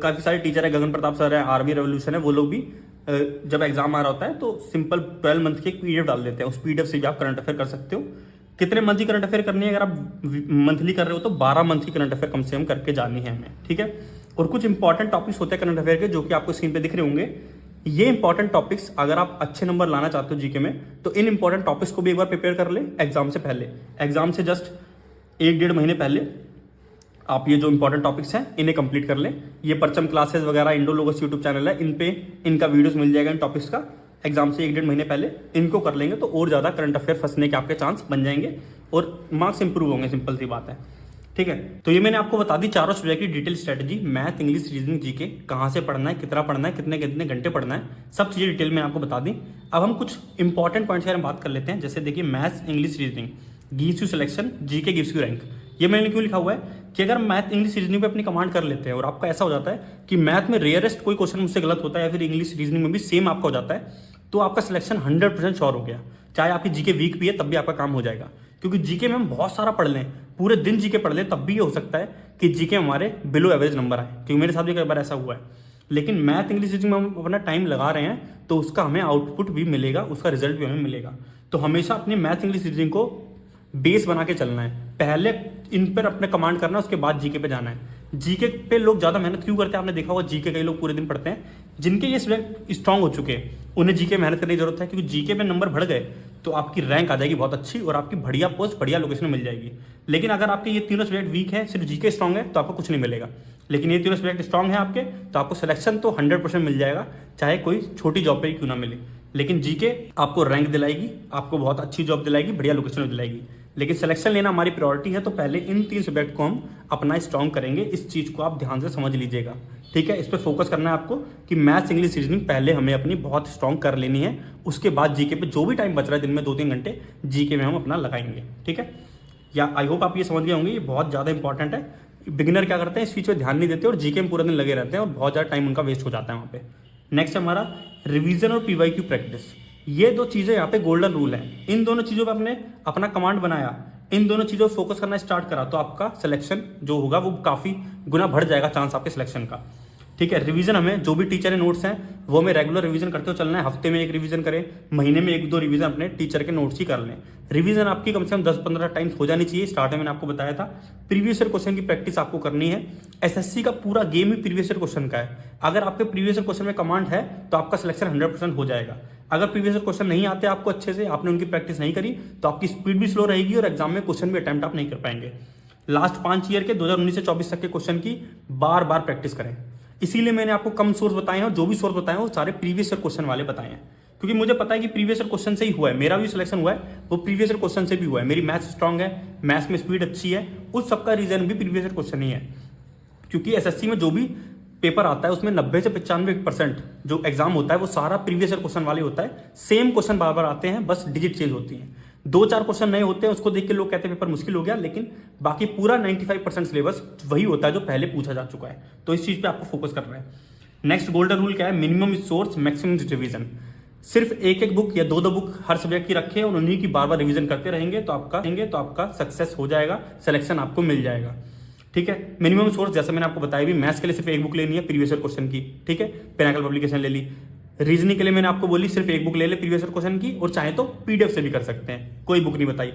काफी सारे टीचर है, गगन प्रताप सर है, RV रेवोल्यूशन है, वो लोग भी जब एग्जाम आ रहा होता है तो सिंपल 12 मंथ की एक PDF डाल देते हैं, उस PDF से भी आप करंट अफेयर कर सकते हो। कितने मंथ की करंट अफेयर करनी है, अगर आप मंथली कर रहे हो तो 12 मंथ की करंट अफेयर कम से कम करके जानी है हमें, ठीक है। और कुछ इंपॉर्टेंट टॉपिक्स होते हैं करंट अफेयर के जो कि आपको स्क्रीन पे दिख रहे होंगे। ये इंपॉर्टेंट टॉपिक्स अगर आप अच्छे नंबर लाना चाहते हो जीके में तो इन इंपॉर्टेंट टॉपिक्स को भी एक बार प्रिपेयर कर ले एग्जाम से पहले। एग्जाम से जस्ट 1-1.5 महीने पहले आप ये जो इंपॉर्टेंट टॉपिक्स हैं इन्हें कंप्लीट कर लें। ये परचम क्लासेस वगैरह, इंडो लोगस यूट्यूब चैनल है, इन पे इनका वीडियोस मिल जाएगा इन टॉपिक्स का। एग्जाम से 1-1.5 महीने पहले इनको कर लेंगे तो और ज़्यादा करंट अफेयर फंसने के आपके चांस बन जाएंगे और मार्क्स इंप्रूव होंगे, सिंपल सी बात है, ठीक है। तो ये मैंने आपको बता दी चारों सब्जेक्ट की detail strategy, math, English, reasoning, GK, कहाँ से पढ़ना है, कितना पढ़ना है, कितने कितने घंटे पढ़ना है, सब चीज़ें डिटेल में आपको बता दी। अब हम कुछ इंपॉर्टेंट पॉइंट्स के बारे में बात कर लेते हैं। जैसे देखिए, maths, English, reasoning gives you selection, GK gives you rank. ये मैंने क्यों लिखा हुआ है कि अगर मैथ, इंग्लिश, रीजनिंग पे अपनी कमांड कर लेते हैं और आपका ऐसा हो जाता है कि मैथ में रेयरेस्ट कोई क्वेश्चन मुझसे गलत होता है या फिर इंग्लिश, रीजनिंग में भी सेम आपका हो जाता है, तो आपका सिलेक्शन 100% श्योर हो गया। चाहे आपकी जीके वीक भी है तब भी आपका काम हो जाएगा, क्योंकि जीके में हम बहुत सारा पढ़ लें, पूरे दिन जीके पढ़ लें, तब भी ये हो सकता है कि जीके हमारे बिलो एवरेज नंबर आए, क्योंकि मेरे साथ भी कई बार ऐसा हुआ है। लेकिन मैथ इंग्लिश रीजनिंग में हम अपना टाइम लगा रहे हैं तो उसका हमें आउटपुट भी मिलेगा, उसका रिजल्ट भी हमें मिलेगा। तो हमेशा अपनी मैथ इंग्लिश रीजनिंग को बेस बना के चलना है, पहले इन पर अपने कमांड करना है, उसके बाद जीके पे जाना है। जीके पे लोग ज़्यादा मेहनत क्यों करते हैं, आपने देखा होगा जीके कई लोग पूरे दिन पढ़ते हैं, जिनके ये सब्जेक्ट स्ट्रांग हो चुके हैं उन्हें जीके मेहनत करने की जरूरत है, क्योंकि जीके में नंबर बढ़ गए तो आपकी रैंक आ जाएगी बहुत अच्छी और आपकी बढ़िया पोस्ट बढ़िया लोकेशन में मिल जाएगी। लेकिन अगर आपके ये तीनों सब्जेक्ट वीक है, सिर्फ जीके स्ट्रांग है, तो आपको कुछ नहीं मिलेगा। लेकिन ये तीनों सब्जेक्ट स्ट्रांग है आपके, तो आपको सिलेक्शन तो 100% मिल जाएगा, चाहे कोई छोटी जॉब पे ही क्यों ना मिले। लेकिन जीके आपको रैंक दिलाएगी, आपको बहुत अच्छी जॉब दिलाएगी, बढ़िया लोकेशन में दिलाएगी। लेकिन सिलेक्शन लेना हमारी प्रायोरिटी है, तो पहले इन 3 सब्जेक्ट को हम अपना स्ट्रांग करेंगे। इस चीज़ को आप ध्यान से समझ लीजिएगा, ठीक है। इस पर फोकस करना है आपको कि मैथ्स इंग्लिश रीजनिंग पहले हमें अपनी बहुत स्ट्रांग कर लेनी है, उसके बाद जीके पे जो भी टाइम बच रहा है दिन में 2-3 घंटे जीके में हम अपना लगाएंगे, ठीक है। या आई होप आप ये समझ गए होंगे, ये बहुत ज़्यादा इंपॉर्टेंट है। बिगिनर क्या करते हैं, इस चीज़ पर ध्यान नहीं देते और जीके में पूरा दिन लगे रहते हैं और बहुत ज़्यादा टाइम उनका वेस्ट हो जाता है वहाँ पे। नेक्स्ट हमारा रिवीजन और पीवाईक्यू प्रैक्टिस। ये 2 चीज़ें यहाँ पे गोल्डन रूल है। इन दोनों चीज़ों पे आपने अपना कमांड बनाया, इन दोनों चीज़ों पर फोकस करना स्टार्ट करा, तो आपका सिलेक्शन जो होगा वो काफ़ी गुना बढ़ जाएगा चांस आपके सिलेक्शन का, ठीक है। रिवीजन हमें जो भी टीचर के नोट्स हैं वो हमें रेगुलर रिवीजन करते हुए चलना है। हफ्ते में 1 रिवीजन करें, महीने में 1-2 रिवीजन अपने टीचर के नोट्स ही कर लें। रिवीजन आपकी कम से कम 10-15 टाइम्स हो जानी चाहिए। स्टार्ट में मैंने आपको बताया था प्रीवियस ईयर क्वेश्चन की प्रैक्टिस आपको करनी है। एसएससी का पूरा गेम ही प्रीवियस ईयर क्वेश्चन का है। अगर आपके प्रीवियस ईयर क्वेश्चन में कमांड है तो आपका सिलेक्शन 100% हो जाएगा। अगर प्रीवियस ईयर क्वेश्चन नहीं आते आपको अच्छे से, आपने उनकी प्रैक्टिस नहीं करी, तो आपकी स्पीड भी स्लो रहेगी और एग्जाम में क्वेश्चन भी अटेम्प्ट आप नहीं कर पाएंगे। लास्ट 5 ईयर के 2019 से 24 तक के क्वेश्चन की बार बार प्रैक्टिस करें। इसीलिए मैंने आपको कम सोर्स बताए हैं और जो भी सोर्स बताए हैं वो सारे प्रीवियस ईयर क्वेश्चन वाले बताए हैं, क्योंकि मुझे पता है कि प्रीवियस ईयर क्वेश्चन से ही हुआ है। मेरा भी सिलेक्शन हुआ है वो प्रीवियस ईयर क्वेश्चन से भी हुआ है। मेरी मैथ्स स्ट्रांग है, मैथ्स में स्पीड अच्छी है, उस सबका रीजन भी प्रीवियस ईयर क्वेश्चन ही है। क्योंकि एसएससी में जो भी पेपर आता है उसमें 90 से 95% जो एग्जाम होता है वो सारा प्रीवियस ईयर क्वेश्चन वाले होता है। सेम क्वेश्चन बार बार आते हैं, बस डिजिट चेंज होती है। 2-4 क्वेश्चन नए होते हैं, उसको देख के लोग कहते हैं पेपर मुश्किल हो गया, लेकिन बाकी पूरा 95% सिलेबस वही होता है जो पहले पूछा जा चुका है। तो इस चीज पे आपको फोकस करना है। नेक्स्ट गोल्डन रूल क्या है, मिनिमम सोर्स मैक्सिमम रिवीजन। सिर्फ एक बुक या 2 बुक हर सब्जेक्ट की रखें और उन्हीं की बार बार रिवीजन करते रहेंगे तो आपका सक्सेस हो जाएगा, सिलेक्शन आपको मिल जाएगा, ठीक है। मिनिमम सोर्स जैसे मैंने आपको बताया भी, मैथ्स के लिए सिर्फ 1 बुक लेनी है प्रीवियस ईयर क्वेश्चन की, ठीक है, पिनाकल पब्लिकेशन ले ली। रीजनिंग के लिए मैंने आपको बोली सिर्फ 1 बुक ले प्रीवियस ईयर क्वेश्चन की, और चाहे तो पीडीएफ से भी कर सकते हैं, कोई बुक नहीं बताई।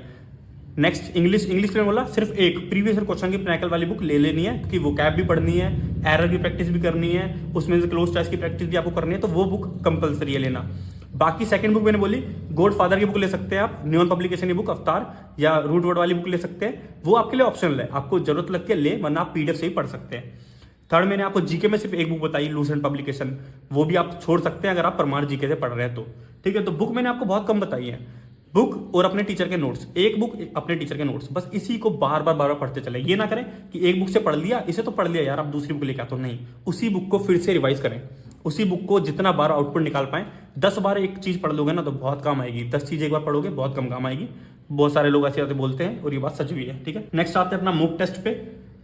नेक्स्ट इंग्लिश के लिए बोला सिर्फ 1 प्रीवियस ईयर क्वेश्चन की पिनाकल वाली बुक ले लेनी है, क्योंकि वो कैब भी पढ़नी है, एरर की प्रैक्टिस भी करनी है, उसमें से क्लोज टेस्ट की प्रैक्टिस भी आपको करनी है, तो वो बुक कंपलसरी है लेना। बाकी सेकंड बुक मैंने बोली गॉड फादर की बुक ले सकते हैं आप, न्यून पब्लिकेशन की बुक अवतार या रूट वर्ड वाली बुक ले सकते हैं, वो आपके लिए ऑप्शनल है, आपको जरूरत लगती है ले, वरना आप पीडीएफ से ही पढ़ सकते हैं। थर्ड मैंने आपको जीके में सिर्फ 1 बुक बताई लूसेंट पब्लिकेशन, वो भी आप छोड़ सकते हैं अगर आप परमार जीके से पढ़ रहे हैं तो, ठीक है। तो बुक मैंने आपको बहुत कम बताई है, बुक और अपने टीचर के नोट्स, 1 बुक अपने टीचर के नोट्स, बस इसी को बार बार पढ़ते चले। ये ना करें कि 1 बुक से पढ़ लिया, इसे तो पढ़ लिया यार, आप दूसरी बुक लेके आते हो, नहीं, उसी बुक को फिर से रिवाइज करें, उसी बुक को जितना बार आउटपुट निकाल पाए। 10 बार एक चीज पढ़ लोगे ना तो बहुत काम आएगी, 10 चीज एक बार पढ़ोगे बहुत कम काम आएगी। बहुत सारे लोग ऐसे बोलते हैं और ये बात सच भी है, ठीक है। नेक्स्ट आते हैं अपना मॉक टेस्ट पे।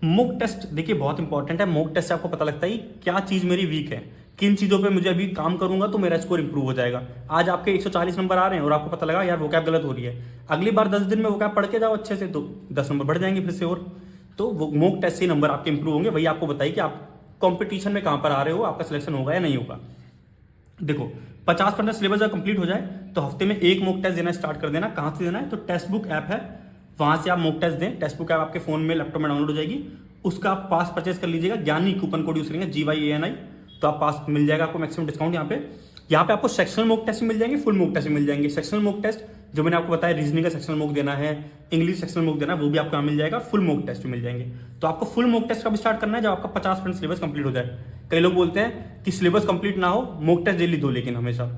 मॉक टेस्ट देखिए बहुत इंपॉर्टेंट है। मॉक टेस्ट से आपको पता लगता है क्या चीज मेरी वीक है, किन चीजों पे मुझे अभी काम करूंगा तो मेरा स्कोर इंप्रूव हो जाएगा। आज आपके 140 नंबर आ रहे हैं और आपको पता लगा यार वो कैब गलत हो रही है, अगली बार 10 दिन में वो कैब पढ़ के जाओ अच्छे से, तो 10 नंबर बढ़ जाएंगे फिर से, और तो वो मॉक टेस्ट से नंबर आपके इंप्रूव होंगे। वही आपको बताइए कि आप कॉम्पिटिशन में कहां पर आ रहे हो, आपका सिलेक्शन होगा या नहीं होगा। देखो 50% सिलेबस जब कंप्लीट हो जाए तो हफ्ते में 1 मॉक टेस्ट देना स्टार्ट कर देना। कहां से देना है, तो टेक्स्ट बुक ऐप है, वहां से आप मॉक टेस्ट दें। टेक्स्ट बुक ऐप आपके फोन में लैपटॉप में डाउनलोड हो जाएगी, उसका आप पास परचेज कर लीजिएगा, ज्ञानी कूपन कोड यूज करेंगे GYANI, तो आप पास मिल जाएगा आपको मैक्सिमम डिस्काउंट। यहाँ पे आपको सेक्शनल मॉक टेस्ट मिल जाएंगे, फुल मॉक टेस्ट मिल जाएंगे। सेक्शनल मॉक टेस्ट जो मैंने आपको बताया, रीजनिंग का सेक्शनल मॉक देना है, इंग्लिश सेक्शनल मॉक देना है, वो भी आपको यहाँ मिल जाएगा। फुल मॉक टेस्ट मिल जाएंगे। तो आपको फुल मॉक टेस्ट कब स्टार्ट करना है, जब आपका 50% सिलेबस कंप्लीट हो जाए। कई लोग बोलते हैं कि सिलेबस कंप्लीट ना हो मॉक टेस्ट डेली दो, लेकिन हमेशा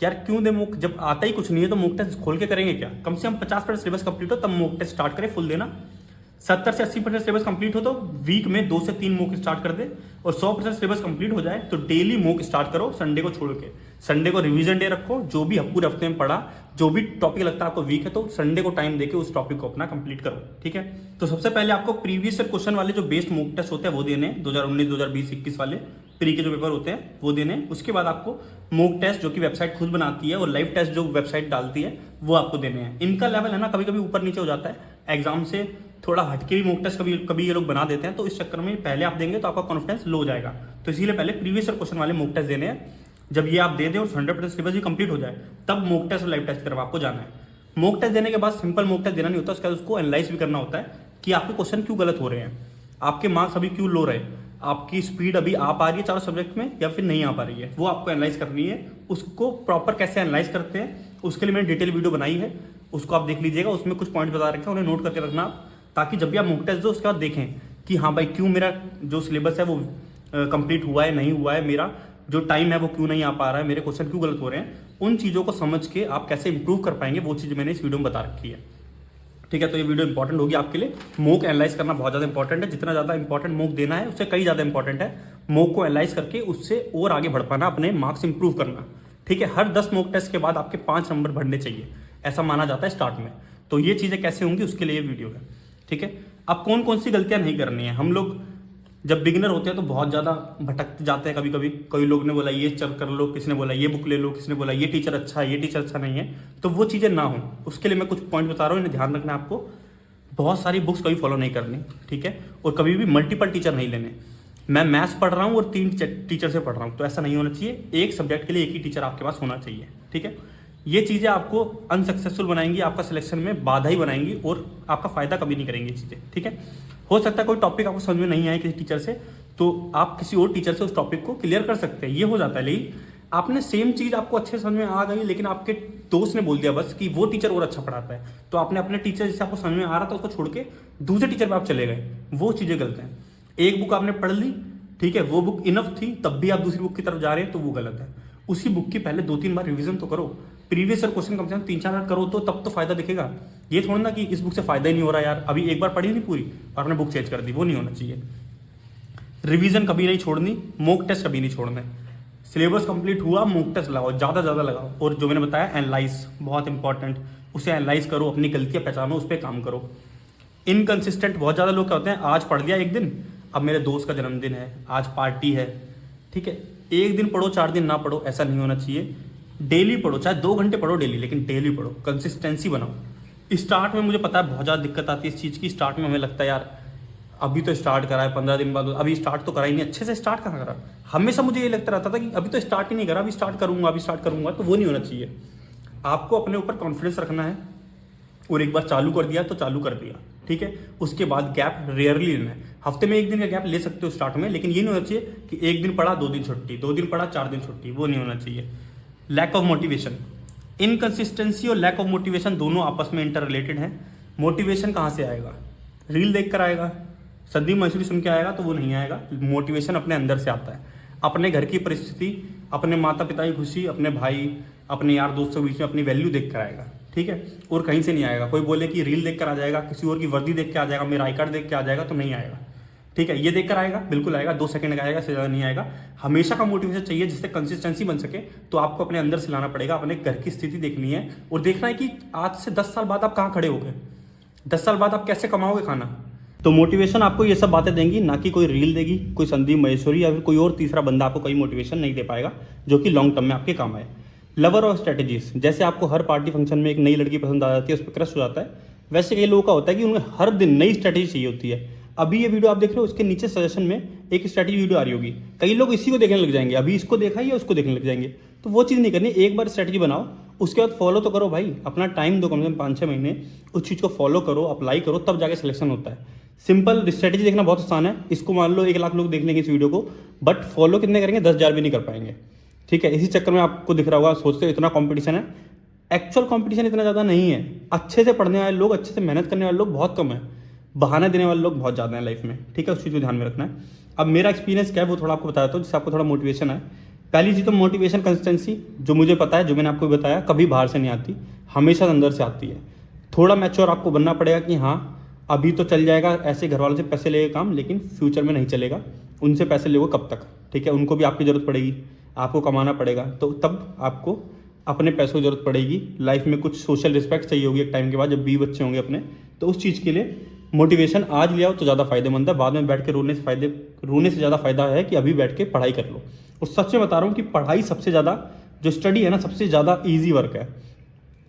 यार क्यों दे मॉक, जब आता ही कुछ नहीं है तो मॉक टेस्ट खोल के करेंगे क्या। कम से कम 50% सिलेबस कंप्लीट हो तब मॉक टेस्ट स्टार्ट करें, फुल देना। 70 से 80% सिलेबस कंप्लीट हो तो वीक में 2 से 3 मॉक स्टार्ट कर दे, और 100% सिलेबस कंप्लीट हो जाए तो डेली मॉक स्टार्ट करो, संडे को छोड़ के। संडे को रिवीजन डे रखो, जो भी पूरे हफ्ते में पढ़ा, जो भी टॉपिक लगता है आपको वीक है तो संडे को टाइम देके उस टॉपिक को अपना कंप्लीट करो, ठीक है। तो सबसे पहले आपको प्रीवियस ईयर क्वेश्चन वाले जो बेस्ड मॉक टेस्ट होते हैं वो देने, 2019, 2020, 21 वाले प्री के जो पेपर होते हैं वो देने। उसके बाद आपको मॉक टेस्ट जो कि वेबसाइट खुद बनाती है और लाइव टेस्ट जो वेबसाइट डालती है वो आपको देने हैं। इनका लेवल है ना कभी कभी ऊपर नीचे हो जाता है, एग्जाम से थोड़ा हटके भी मॉक टेस्ट कभी कभी ये लोग बना देते हैं, तो इस चक्कर में पहले आप देंगे तो आपका कॉन्फिडेंस लो हो जाएगा। तो इसीलिए पहले प्रीवियस ईयर क्वेश्चन वाले मॉक टेस्ट देने हैं। जब ये आप दे दें और 100% सिलेबस भी कंप्लीट हो जाए, तब मॉक टेस्ट और लाइव टेस्ट करवा आपको जाना है। मॉक टेस्ट देने के बाद सिंपल मॉक टेस्ट देना नहीं होता, उसके बाद उसको एनालाइज भी करना होता है कि आपके क्वेश्चन क्यों गलत हो रहे हैं, आपके मार्क्स अभी क्यों लो रहे, आपकी स्पीड अभी आ पा रही है चारों सब्जेक्ट में या फिर नहीं आ पा रही है, वो आपको एनालाइज करनी है। उसको प्रॉपर कैसे एनालाइज करते हैं उसके लिए मैंने डिटेल वीडियो बनाई है, उसको आप देख लीजिएगा। उसमें कुछ पॉइंट बता रखे हैं, उन्हें नोट करके रखना आप, ताकि जब भी आप मॉक टेस्ट दो उसके बाद देखें कि हाँ भाई क्यों मेरा जो सिलेबस है वो कंप्लीट हुआ है नहीं हुआ है, मेरा जो टाइम है वो क्यों नहीं आ पा रहा है, मेरे क्वेश्चन क्यों गलत हो रहे हैं। उन चीज़ों को समझ के आप कैसे इंप्रूव कर पाएंगे वो चीज़ मैंने इस वीडियो में बता रखी है। ठीक है, तो ये वीडियो इंपॉर्टेंट होगी आपके लिए। मॉक एनालाइज करना बहुत ज़्यादा इंपॉर्टेंट है, जितना ज़्यादा इंपॉर्टेंट मॉक देना है उससे कई ज़्यादा इंपॉर्टेंट है मॉक को एनालाइज करके उससे और आगे बढ़ पाना, अपने मार्क्स इंप्रूव करना। ठीक है, हर 10 मॉक टेस्ट के बाद आपके 5 नंबर बढ़ने चाहिए, ऐसा माना जाता है स्टार्ट में। तो ये चीज़ें कैसे होंगी उसके लिए ये वीडियो है। ठीक है, अब कौन कौन सी गलतियां नहीं करनी है। हम लोग जब बिगिनर होते हैं तो बहुत ज़्यादा भटक जाते हैं कभी कभी। कई लोग ने बोला ये चल कर लो, किसी ने बोला ये बुक ले लो, किसी ने बोला ये टीचर अच्छा है, ये टीचर अच्छा नहीं है। तो वो चीज़ें ना हो, उसके लिए मैं कुछ पॉइंट बता रहा हूँ, इन्हें ध्यान रखना है आपको। बहुत सारी बुक्स कभी फॉलो नहीं करनी, ठीक है, और कभी भी मल्टीपल टीचर नहीं लेने। मैं मैथ्स पढ़ रहा हूँ और 3 टीचर से पढ़ रहा हूँ, तो ऐसा नहीं होना चाहिए। एक सब्जेक्ट के लिए एक ही टीचर आपके पास होना चाहिए। ठीक है, ये चीज़ें आपको अनसक्सेसफुल बनाएंगी, आपका सिलेक्शन में बाधा ही बनाएंगी और आपका फायदा कभी नहीं करेंगी चीज़ें। ठीक है, हो सकता है कोई टॉपिक आपको समझ में नहीं आए किसी टीचर से, तो आप किसी और टीचर से उस टॉपिक को क्लियर कर सकते हैं, ये हो जाता है। लेकिन आपने सेम चीज़ आपको अच्छे समझ में आ गई, लेकिन आपके दोस्त ने बोल दिया बस कि वो टीचर और अच्छा पढ़ाता है, तो आपने अपने टीचर जिससे आपको समझ में आ रहा था उसको छोड़ के दूसरे टीचर पर आप चले गए। वो चीज़ें गलत हैं। एक बुक आपने पढ़ ली, ठीक है, वो बुक इनफ थी, तब भी आप दूसरी बुक की तरफ जा रहे हैं, तो वो गलत है। उसी बुक की पहले 2-3 बार रिवीजन तो करो, प्रीवियस ईयर क्वेश्चन कम से कम 3-4 बार करो, तो तब तो फायदा दिखेगा। ये थोड़ा ना कि इस बुक से फायदा ही नहीं हो रहा यार, अभी एक बार पढ़ी नहीं पूरी और आपने बुक चेंज कर दी, वो नहीं होना चाहिए। रिवीजन कभी नहीं छोड़नी, मॉक टेस्ट कभी नहीं छोड़ना है। सिलेबस कंप्लीट हुआ, मॉक टेस्ट लगाओ, ज़्यादा ज़्यादा लगाओ। और जो मैंने बताया एनालाइज बहुत इंपॉर्टेंट, उसे एनालाइज करो, अपनी गलतियाँ पहचानो, उस पर काम करो। इनकंसिस्टेंट बहुत ज़्यादा लोग क्या होते हैं, आज पढ़ लिया एक दिन, अब मेरे दोस्त का जन्मदिन है, आज पार्टी है, ठीक है, एक दिन पढ़ो 4 दिन ना पढ़ो, ऐसा नहीं होना चाहिए। डेली पढ़ो, चाहे 2 घंटे पढ़ो डेली, लेकिन डेली पढ़ो, कंसिस्टेंसी बनाओ। स्टार्ट में मुझे पता है बहुत ज़्यादा दिक्कत आती है इस चीज़ की। स्टार्ट में हमें लगता है यार अभी तो स्टार्ट करा है, 15 दिन बाद, अभी स्टार्ट तो करा ही नहीं, अच्छे से स्टार्ट कहाँ करा। हमेशा मुझे ये लगता रहता था कि अभी तो स्टार्ट ही नहीं करा, अभी स्टार्ट करूंगा, अभी स्टार्ट करूंगा, तो वो नहीं होना चाहिए। आपको अपने ऊपर कॉन्फिडेंस रखना है और एक बार चालू कर दिया तो चालू कर दिया, ठीक है। उसके बाद गैप रेयरली लेना है, हफ्ते में 1 दिन का गैप ले सकते हो स्टार्ट में, लेकिन ये नहीं होना चाहिए कि 1 दिन पढ़ा 2 दिन छुट्टी, 2 दिन पढ़ा 4 दिन छुट्टी, वो नहीं होना चाहिए। लैक ऑफ मोटिवेशन, इनकंसिस्टेंसी और लैक ऑफ मोटिवेशन दोनों आपस में इंटर रिलेटेड हैं। मोटिवेशन कहाँ से आएगा, रील देख कर आएगा, संदीप मसूरी सुन के आएगा तो वो नहीं आएगा। मोटिवेशन अपने अंदर से आता है, अपने घर की परिस्थिति, अपने माता पिता की खुशी, अपने भाई, अपने यार दोस्तों के बीच में अपनी वैल्यू देख कर आएगा, ठीक है, और कहीं से नहीं आएगा। कोई बोले कि रील देख कर आ जाएगा, किसी और की वर्दी देख के आ जाएगा, मेरा आई कार्ड देख के आ जाएगा, तो नहीं आएगा, ठीक है। ये देख कर आएगा, बिल्कुल आएगा, 2 सेकंड का आएगा, से ज़्यादा नहीं आएगा। हमेशा का मोटिवेशन चाहिए जिससे कंसिस्टेंसी बन सके, तो आपको अपने अंदर से लाना पड़ेगा। अपने घर की स्थिति देखनी है और देखना है कि आज से 10 साल बाद आप कहाँ खड़े हो गए, 10 साल बाद आप कैसे कमाओगे खाना। तो मोटिवेशन आपको ये सब बातें देंगी, ना कि कोई रील देगी, कोई संदीप महेश्वरी या फिर कोई और तीसरा बंदा आपको कोई मोटिवेशन नहीं दे पाएगा जो कि लॉन्ग टर्म में आपके काम आए। लवर और स्ट्रेटेजीज, जैसे आपको हर पार्टी फंक्शन में एक नई लड़की पसंद आ जाती है, उस पर क्रश हो जाता है, वैसे कई लोगों का होता है कि उन्हें हर दिन नई स्ट्रेटेजी चाहिए होती है। अभी ये वीडियो आप देख रहे हो, उसके नीचे सजेशन में एक स्ट्रेटेजी वीडियो आ रही होगी, कई लोग इसी को देखने लग जाएंगे, अभी इसको देखा या उसको देखने लग जाएंगे। तो वो चीज़ नहीं करनी, एक बार स्ट्रेटेजी बनाओ, उसके बाद फॉलो तो करो भाई, अपना टाइम दो, कम से कम 5-6 महीने उस चीज़ को फॉलो करो, अप्लाई करो, तब जाके सिलेक्शन होता है। सिंपल स्ट्रेटेजी देखना बहुत आसान है, इसको मान लो 1 लाख लोग देख लेंगे इस वीडियो को, बट फॉलो कितने करेंगे, 10,000 भी नहीं कर पाएंगे, ठीक है। इसी चक्कर में आपको दिख रहा होगा, सोचते हो इतना कंपटीशन है, एक्चुअल कंपटीशन इतना ज़्यादा नहीं है। अच्छे से पढ़ने वाले लोग, अच्छे से मेहनत करने वाले लोग बहुत कम है, बहाना देने वाले लोग बहुत ज़्यादा हैं लाइफ में, ठीक है। उस चीज़ को ध्यान में रखना है। अब मेरा एक्सपीरियंस क्या है वो थोड़ा आपको बताता हूँ, जिससे आपको थोड़ा मोटिवेशन है। पहली चीज़ तो मोटिवेशन कंसिस्टेंसी, जो मुझे पता है, जो मैंने आपको बताया, कभी बाहर से नहीं आती, हमेशा अंदर से आती है। थोड़ा मैच्योर आपको बनना पड़ेगा कि हाँ अभी तो चल जाएगा, ऐसे घर वालों से पैसे लेके काम, लेकिन फ्यूचर में नहीं चलेगा। उनसे पैसे लोगे कब तक, ठीक है, उनको भी आपकी ज़रूरत पड़ेगी, आपको कमाना पड़ेगा, तो तब आपको अपने पैसों की जरूरत पड़ेगी। लाइफ में कुछ सोशल रिस्पेक्ट चाहिए होगी एक टाइम के बाद, जब 20 बच्चे होंगे अपने, तो उस चीज़ के लिए मोटिवेशन आज ले आओ तो ज़्यादा फायदेमंद है। बाद में बैठ के रोने से ज़्यादा फायदा है कि अभी बैठ के पढ़ाई कर लो। और सच में बता रहा हूँ कि पढ़ाई सबसे ज़्यादा, जो स्टडी है ना, सबसे ज़्यादा ईजी वर्क है।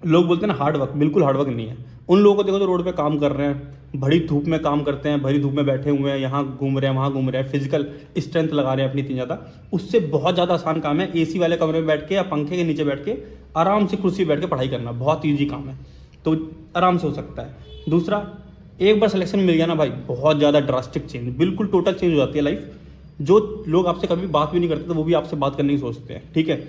लोग बोलते हैं ना हार्ड वर्क, बिल्कुल हार्ड वर्क नहीं है। उन लोगों को देखो जो रोड पे काम कर रहे हैं, बड़ी धूप में काम करते हैं, भरी धूप में बैठे हुए हैं, यहाँ घूम रहे हैं वहाँ घूम रहे हैं, फिजिकल स्ट्रेंथ लगा रहे हैं अपनी इतनी ज़्यादा, उससे बहुत ज़्यादा आसान काम है एसी वाले कमरे में बैठ के या पंखे के नीचे बैठ के आराम से कुर्सी बैठ के पढ़ाई करना। बहुत ईजी काम है, तो आराम से हो सकता है। दूसरा, एक बार सिलेक्शन मिल गया ना भाई, बहुत ज़्यादा ड्रास्टिक चेंज, बिल्कुल टोटल चेंज हो जाती है लाइफ। जो लोग आपसे कभी बात भी नहीं करते तो वो भी आपसे बात करने की सोचते हैं, ठीक है।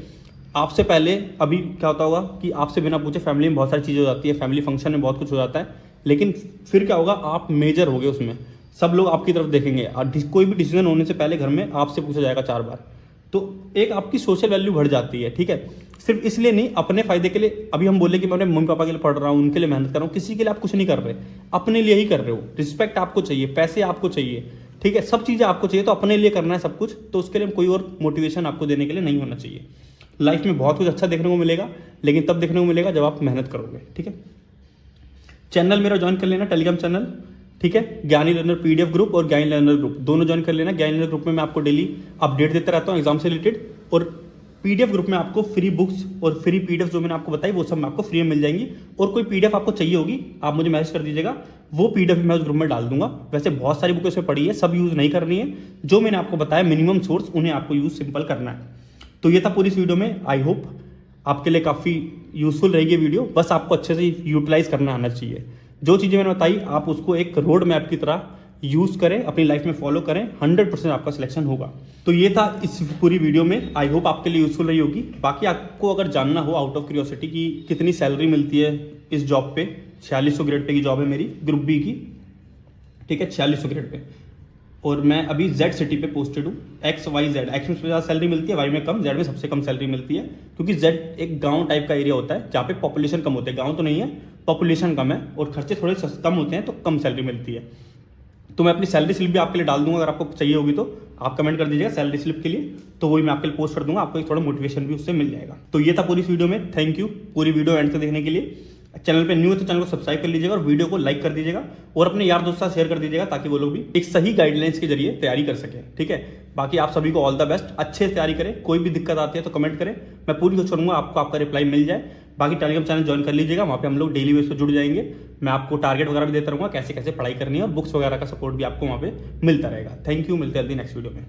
आपसे पहले अभी क्या होता होगा कि आपसे बिना पूछे फैमिली में बहुत सारी चीज़ें हो जाती है, फैमिली फंक्शन में बहुत कुछ हो जाता है, लेकिन फिर क्या होगा, आप मेजर हो गए उसमें, सब लोग आपकी तरफ देखेंगे और कोई भी डिसीजन होने से पहले घर में आपसे पूछा जाएगा 4 बार, तो एक आपकी सोशल वैल्यू बढ़ जाती है, ठीक है। सिर्फ इसलिए नहीं, अपने फायदे के लिए। अभी हम बोले कि मैं अपने मम्मी पापा के लिए पढ़ रहा हूँ, उनके लिए मेहनत कर रहा हूँ, किसी के लिए आप कुछ नहीं कर रहे, अपने लिए ही कर रहे हो। रिस्पेक्ट आपको चाहिए, पैसे आपको चाहिए, ठीक है, सब चीज़ें आपको चाहिए, तो अपने लिए करना है सब कुछ, तो उसके लिए कोई और मोटिवेशन आपको देने के लिए नहीं होना चाहिए। लाइफ में बहुत कुछ अच्छा देखने को मिलेगा, लेकिन तब देखने को मिलेगा जब आप मेहनत करोगे, ठीक है। चैनल मेरा ज्वाइन कर लेना, टेलीग्राम चैनल, ठीक है, ज्ञानी लर्नर पीडीएफ ग्रुप और ज्ञानी लर्नर ग्रुप दोनों ज्वाइन कर लेना। ज्ञानी लर्नर ग्रुप में मैं आपको डेली अपडेट देता रहता हूँ एग्जाम से रिलेटेड, और पीडीएफ ग्रुप में आपको फ्री बुक्स और फ्री पीडीएफ जो मैंने आपको बताई वो सब मैं आपको फ्री में मिल जाएंगी। और कोई पीडीएफ आपको चाहिए होगी, आप मुझे मैसेज कर दीजिएगा, वो पीडीएफ मैं उस ग्रुप में डाल दूंगा। वैसे बहुत सारी बुकें इसमें पड़ी है, सब यूज़ नहीं करनी है, जो मैंने आपको बताया मिनिमम सोर्स उन्हें आपको यूज़ सिंपल करना है। तो ये था पूरी इस वीडियो में। आई होप आपके लिए काफ़ी यूजफुल रहेगी वीडियो, बस आपको अच्छे से यूटिलाइज करना आना चाहिए। जो चीज़ें मैंने बताई आप उसको एक रोड मैप की तरह यूज़ करें, अपनी लाइफ में फॉलो करें, 100% आपका सिलेक्शन होगा। तो ये था इस पूरी वीडियो में, आई होप आपके लिए यूजफुल रही होगी। बाकी आपको अगर जानना हो आउट ऑफ क्यूरियोसिटी की कितनी सैलरी मिलती है इस जॉब पे, 4600 ग्रेड पे की जॉब है मेरी, ग्रुप बी की, ठीक है, 4600 ग्रेड पे, और मैं अभी जेड सिटी पे पोस्टेड हूँ। एक्स वाई जेड, एक्स में ज़्यादा सैलरी मिलती है, वाई में कम, जेड में सबसे कम सैलरी मिलती है, क्योंकि जेड एक गांव टाइप का एरिया होता है जहाँ पे पॉपुलेशन कम होते हैं। गांव तो नहीं है, पॉपुलेशन कम है और खर्चे थोड़े कम होते हैं, तो कम सैलरी मिलती है। तो मैं अपनी सैलरी स्लिप भी आपके लिए डाल दूंगा, अगर आपको चाहिए होगी तो आप कमेंट कर दीजिएगा सैलरी स्लिप के लिए, तो वही मैं आपके लिए पोस्ट कर दूंगा, आपको एक थोड़ा मोटिवेशन भी उससे मिल जाएगा। तो ये था पूरी वीडियो में, थैंक यू पूरी वीडियो एंड तक देखने के लिए। चैनल पे न्यू है तो चैनल को सब्सक्राइब कर लीजिएगा और वीडियो को लाइक कर दीजिएगा और अपने यार दोस्तों से शेयर कर दीजिएगा, ताकि वो लोग भी एक सही गाइडलाइंस के जरिए तैयारी कर सकें, ठीक है। बाकी आप सभी को ऑल द बेस्ट, अच्छे से तैयारी करें, कोई भी दिक्कत आती है तो कमेंट करें, मैं पूरी कोशिश करूंगा आपको आपका रिप्लाई मिल जाए। बाकी टेलीग्राम चैनल ज्वाइन कर लीजिएगा, वहाँ पे हम लोग डेली बेस पर जुड़ जाएंगे, मैं आपको टारगेट वगैरह भी देता रहूँगा, कैसे कैसे पढ़ाई करनी है, और बुक्स वगैरह का सपोर्ट भी आपको वहाँ पे मिलता रहेगा। थैंक यू, मिलते हैं जल्दी नेक्स्ट वीडियो में।